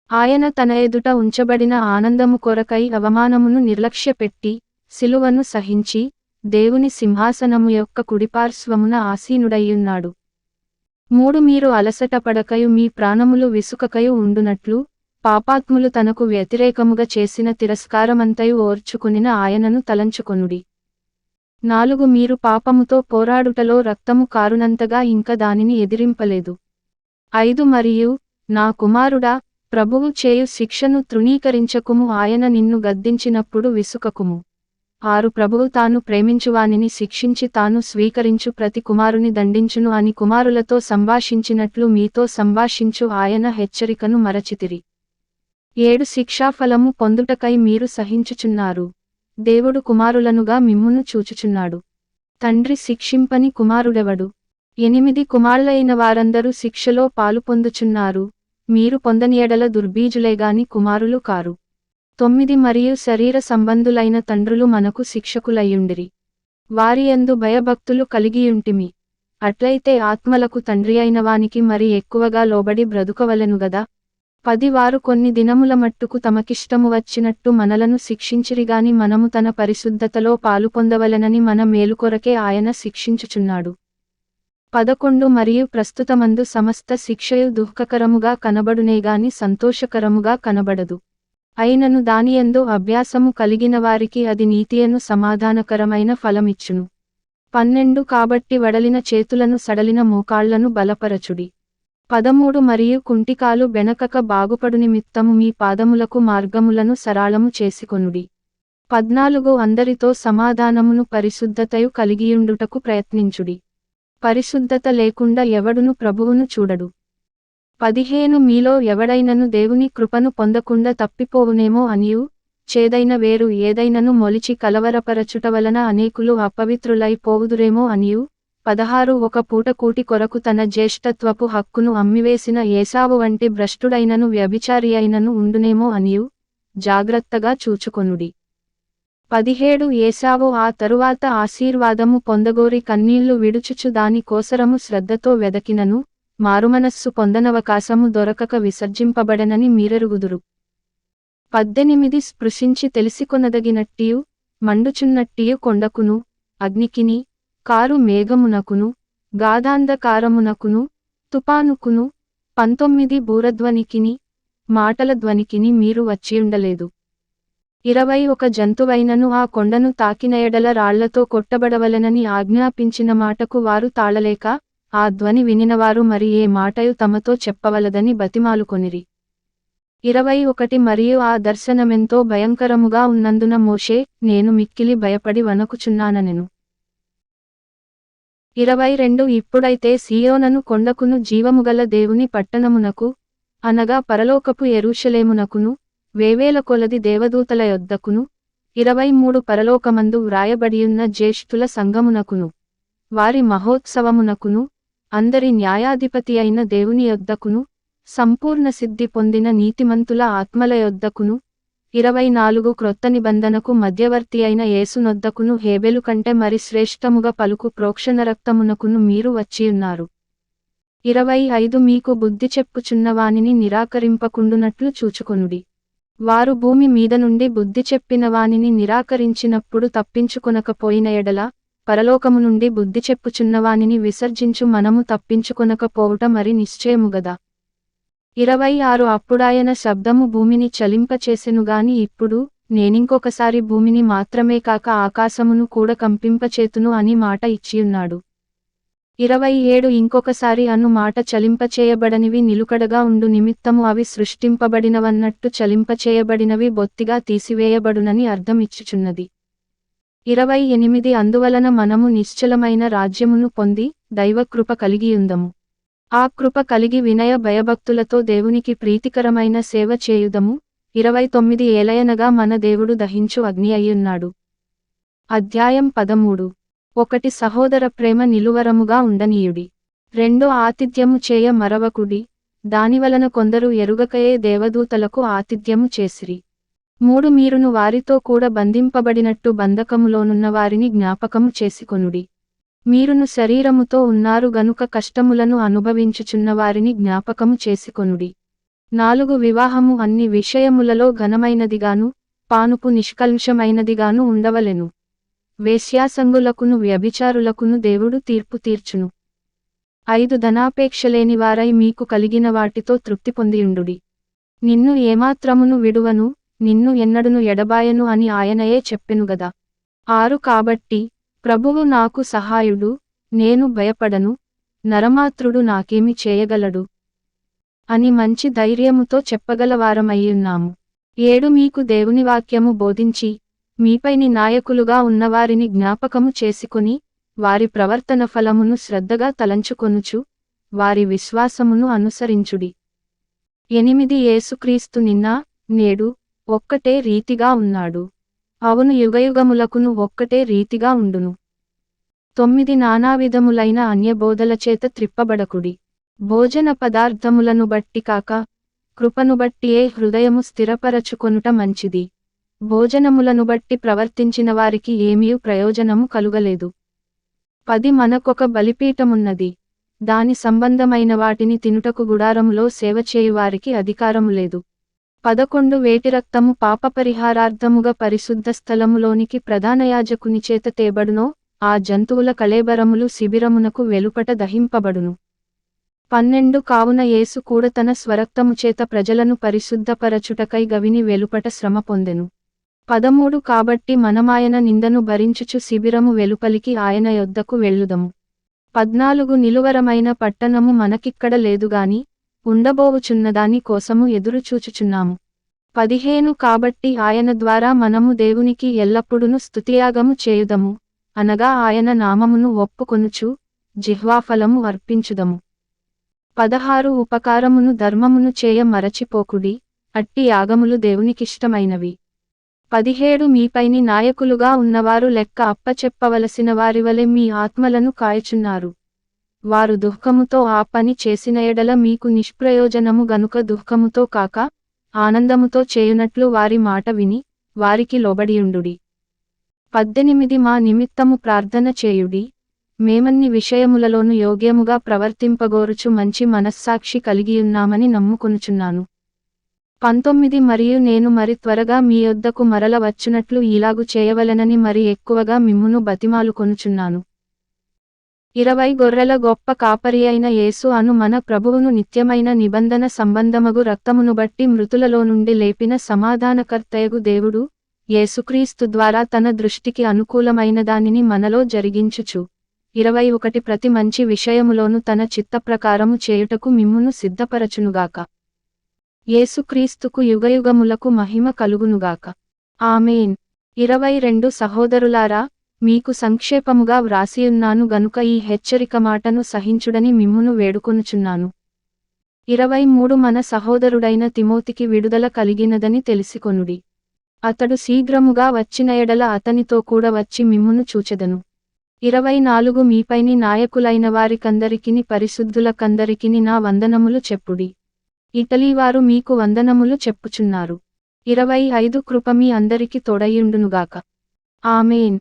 Speaker 1: ఆయన తన ఎదుట ఉంచబడిన ఆనందము కొరకై అవమానమును నిర్లక్ష్యపెట్టి సిలువను సహించి దేవుని సింహాసనము యొక్క కుడిపార్శ్వమున ఆసీనుడయ్యున్నాడు. 3 మీరు అలసటపడకయు మీ ప్రాణములు విసుకకయు ఉండునట్లు పాపాత్ములు తనకు వ్యతిరేకముగా చేసిన తిరస్కారమంతయు ఓర్చుకునిన ఆయనను తలంచుకొనుడి. 4 మీరు పాపముతో పోరాడుటలో రక్తము కారునంతగా ఇంక దానిని ఎదిరింపలేదు. 5 మరియు నా కుమారుడా, ప్రభువు చేయు శిక్షను తృణీకరించకుము, ఆయన నిన్ను గద్దించినప్పుడు విసుకకుము. 6 ప్రభువు తాను ప్రేమించువానిని శిక్షించి తాను స్వీకరించు ప్రతి కుమారుని దండించును అని కుమారులతో సంభాషించినట్లు మీతో సంభాషించు ఆయన హెచ్చరికను మరచితిరి. 7 శిక్షాఫలము పొందుటకై మీరు సహించుచున్నారు. దేవుడు కుమారులనుగా మిమ్మును చూచుచున్నాడు. తండ్రి శిక్షింపని కుమారుడెవడు? 8 కుమారులైన వారందరూ శిక్షలో పాలు పొందుచున్నారు. మీరు పొందని ఎడల దుర్బీజులేగాని కుమారులు కారు. 9 మరియు శరీర సంబంధులైన తండ్రులు మనకు శిక్షకులయ్యుండిరి. వారి యందు భయభక్తులు కలిగియుంటిమి. అట్లయితే ఆత్మలకు తండ్రి అయిన వానికి మరి ఎక్కువగా లోబడి బ్రతుకవలెను గదా. 10 వారు కొన్ని దినముల మట్టుకు తమకిష్టము వచ్చినట్టు మనలను శిక్షించిరిగాని మనము తన పరిశుద్ధతలో పాలు పొందవలెనని మన మేలుకొరకే ఆయన శిక్షించుచున్నాడు. 11 మరియు ప్రస్తుతమందు సమస్త శిక్షయు దుఃఖకరముగా కనబడునేగాని సంతోషకరముగా కనబడదు. అయినను దానియందు అభ్యాసము కలిగిన వారికి అది నీతియను సమాధానకరమైన ఫలమిచ్చును. 12 కాబట్టి వడలిన చేతులను సడలిన మోకాళ్లను బలపరచుడి. 13 మరియు కుంటికాలు బెనకక బాగుపడు నిమిత్తము మీ పాదములకు మార్గములను సరాళము చేసుకొనుడి. 14 అందరితో సమాధానమును పరిశుద్ధతయు కలిగియుండుటకు ప్రయత్నించుడి. పరిశుద్ధత లేకుండా ఎవడును ప్రభువును చూడడు. 15 మీలో ఎవడైనను దేవుని కృపను పొందకుండా తప్పిపోవునేమో అనియు చేదైన వేరు ఏదైనను మొలిచి కలవరపరచుట వలన అనేకులు అపవిత్రులై పోవుదురేమో అనియు 16 ఒక పూట కూటి కొరకు తన జ్యేష్ఠత్వపు హక్కును అమ్మివేసిన ఏసావు వంటి భ్రష్టుడైనను వ్యభిచారి అయినను ఉండునేమో అనియు జాగ్రత్తగా చూచుకొనుడి. 17 ఏసావు ఆ తరువాత ఆశీర్వాదము పొందగోరి కన్నీళ్లు విడుచుచు దాని కోసరము శ్రద్ధతో వెదకినను మారుమనస్సు పొందనవకాశము దొరకక విసర్జింపబడనని మీరెరుగుదురు. 18 స్పృశించి తెలిసికొనదగినట్టియు మండుచున్నట్టియు కొండకును అగ్నికిని కారు మేఘమునకును గాధాంధకారమునకును తుపానుకును 19 బూరధ్వనికిని మాటల ధ్వనికిని మీరు వచ్చియుండలేదు. 21 జంతువైనను ఆ కొండను తాకిన ఎడల రాళ్లతో కొట్టబడవలెనని ఆజ్ఞాపించిన మాటకు వారు తాళలేక ఆ ధ్వని వినినవారు మరి ఏ మాటయు తమతో చెప్పవలదని బతిమాలుకొనిరి. 21 మరియు ఆ దర్శనమెంతో భయంకరముగా ఉన్నందున మోషే నేను మిక్కిలి భయపడి వణకుచున్నాననెను. 22 ఇప్పుడైతే సీయోనను కొండకును జీవముగల దేవుని పట్టణమునకు అనగా పరలోకపు యెరూషలేమునకును వేవేల కొలది దేవదూతల యొద్దకును 23 పరలోకమందు వ్రాయబడియున్న జ్యేష్ఠుల సంఘమునకును వారి మహోత్సవమునకును అందరి న్యాయాధిపతి అయిన దేవుని యొద్దకును సంపూర్ణ సిద్ధి పొందిన నీతిమంతుల ఆత్మల యొద్దకును 24 క్రొత్త నిబంధనకు మధ్యవర్తి అయిన యేసునొద్దకును హేబెలు కంటే మరి శ్రేష్టముగా పలుకు ప్రోక్షణ రక్తమునకును మీరు వచ్చియున్నారు. 25 మీకు బుద్ధి చెప్పుచున్న వానిని నిరాకరింపకుండునట్లు చూచుకొనుడి. వారు భూమి మీద నుండి బుద్ధి చెప్పిన వానిని నిరాకరించినప్పుడు తప్పించుకొనకపోయిన ఎడల పరలోకము నుండి బుద్ధి చెప్పుచున్న వానిని విసర్జించు మనము తప్పించుకొనకపోవుట మరి నిశ్చయముగదా. 26 అప్పుడాయన శబ్దము భూమిని చలింపచేసెనుగాని ఇప్పుడు నేనింకొకసారి భూమిని మాత్రమే కాక ఆకాశమును కూడా కంపింపచేతును అని మాట ఇచ్చియున్నాడు. 27 ఇంకొకసారి అను మాట చలింపచేయబడనివి నిలుకడగా ఉండు నిమిత్తము అవి సృష్టింపబడినవన్నట్టు చలింపచేయబడినవి బొత్తిగా తీసివేయబడునని అర్థం ఇచ్చుచున్నది. 28 అందువలన మనము నిశ్చలమైన రాజ్యమును పొంది దైవకృప కలిగియుందము. ఆ కృప కలిగి వినయ భయభక్తులతో దేవునికి ప్రీతికరమైన సేవ చేయుదము. 29 ఏలయనగా మన దేవుడు దహించు అగ్ని అయ్యున్నాడు. అధ్యాయం 13 1 సహోదర ప్రేమ నిలువరముగా ఉండనీయుడి. 2 ఆతిథ్యము చేయ మరవకుడి, దానివలన కొందరు ఎరుగకయే దేవదూతలకు ఆతిథ్యము చేసిరి. 3 మీరును వారితో కూడా బంధింపబడినట్టు బంధకములోనున్న వారిని జ్ఞాపకము చేసుకొనుడి. మీరును శరీరముతో ఉన్నారు గనుక కష్టములను అనుభవించుచున్న వారిని జ్ఞాపకము చేసుకొనుడి. 4 వివాహము అన్ని విషయములలో ఘనమైనదిగాను పానుపు నిష్కల్మషమైనదిగాను ఉండవలెను. వేశ్యాసంగులకును వ్యభిచారులకును దేవుడు తీర్పు తీర్చును. 5 ధనాపేక్షలేని వారై మీకు కలిగిన వాటితో తృప్తి పొందియుండుడి. నిన్ను ఏమాత్రమును విడువను, నిన్ను ఎన్నడును ఎడబాయను అని ఆయనయే చెప్పెనుగదా. 6 కాబట్టి ప్రభువు నాకు సహాయుడు, నేను భయపడను, నరమాత్రుడు నాకేమి చేయగలడు అని మంచి ధైర్యముతో చెప్పగలవారమయ్యున్నాము. 7 మీకు దేవుని వాక్యము బోధించి మీపైని నాయకులుగా ఉన్నవారిని జ్ఞాపకము చేసుకొని వారి ప్రవర్తన ఫలమును శ్రద్ధగా తలంచుకొనుచు వారి విశ్వాసమును అనుసరించుడి. 8 యేసుక్రీస్తు నిన్న నేడు ఒక్కటే రీతిగా ఉన్నాడు, అవును యుగయుగములకును ఒక్కటే రీతిగా ఉండును. 9 నానావిధములైన అన్యబోధలచేత త్రిప్పబడకుడి. భోజన పదార్థములను బట్టి కాక కృపను బట్టియే హృదయము స్థిరపరచుకొనుట మంచిది. భోజనములను బట్టి ప్రవర్తించిన వారికి ఏమీ ప్రయోజనము కలుగలేదు. 10 మనకొక బలిపీఠమున్నది, దాని సంబంధమైన వాటిని తినుటకు గుడారములో సేవ చేయువారికి అధికారము లేదు. 11 వేటి రక్తము పాపపరిహారార్థముగా పరిశుద్ధ స్థలములోనికి ప్రధానయాజకుని చేత తేబడునో ఆ జంతువుల కళేబరములు శిబిరమునకు వెలుపట దహింపబడును. 12 కావున యేసు కూడా తన స్వరక్తము చేత ప్రజలను పరిశుద్ధపరచుటకై గవిని వెలుపట శ్రమ పొందెను. 13 కాబట్టి మనమాయన నిందను భరించుచు శిబిరము వెలుపలికి ఆయన యొద్దకు వెళ్ళుదము. 14 నిలువరమైన పట్టణము మనకిక్కడ లేదుగాని ఉండబోవుచున్నదాని కోసము ఎదురుచూచుచున్నాము. 15 కాబట్టి ఆయన ద్వారా మనము దేవునికి ఎల్లప్పుడూ స్తుతియాగము చేయుదము, అనగా ఆయన నామమును ఒప్పుకొనుచు జిహ్వాఫలము అర్పించుదము. 16 ఉపకారమును ధర్మమును చేయ మరచిపోకుడి, అట్టి యాగములు దేవునికిష్టమైనవి. 17 మీపైని నాయకులుగా ఉన్నవారు లెక్క అప్పచెప్పవలసిన వారివలె మీ ఆత్మలను కాయచున్నారు. వారు దుఃఖముతో ఆ పని చేసిన ఎడల మీకు నిష్ప్రయోజనము గనుక దుఃఖముతో కాక ఆనందముతో చేయునట్లు వారి మాట విని వారికి లోబడియుండుడి. 18 మా నిమిత్తము ప్రార్థన చేయుడి, మేమన్ని విషయములలోను యోగ్యముగా ప్రవర్తింపగోరుచు మంచి మనస్సాక్షి కలిగియున్నామని నమ్ముకొనుచున్నాను. 19 మరియు నేను మరి త్వరగా మీ యొద్దకు మరల వచ్చునట్లు ఈలాగు చేయవలెనని మరి ఎక్కువగా మిమ్మును బతిమాలుకొనుచున్నాను. 20 గొర్రెల గొప్ప కాపరి అయిన యేసు అను మన ప్రభువును నిత్యమైన నిబంధన సంబంధమగు రక్తమును బట్టి మృతులలో నుండి లేపిన సమాధానకర్తయగు దేవుడు యేసుక్రీస్తు ద్వారా తన దృష్టికి అనుకూలమైన దానిని మనలో జరిగించుచు 21 ప్రతి మంచి విషయములోను తన చిత్తప్రకారము చేయుటకు మిమ్మును సిద్ధపరచునుగాక. యేసుక్రీస్తుకు యుగయుగములకు మహిమ కలుగునుగాక. ఆమేన్. 22 సహోదరులారా, మీకు సంక్షేపముగా వ్రాసియున్నాను గనుక ఈ హెచ్చరిక మాటను సహించుడని మిమ్మును వేడుకొనుచున్నాను. 23 మన సహోదరుడైన తిమోతికి విడుదల కలిగినదని తెలిసికొనుడి. అతడు శీఘ్రముగా వచ్చిన ఎడల అతనితో కూడా వచ్చి మిమ్మును చూచెదను. 24 మీపైని నాయకులైన వారికందరికిని పరిశుద్ధులకందరికిని నా వందనములు చెప్పుడి. ఇటలీవారు మీకు వందనములు చెప్పుచున్నారు. 25 కృప మీ అందరికి తోడయుండునుగాక. ఆమేన్.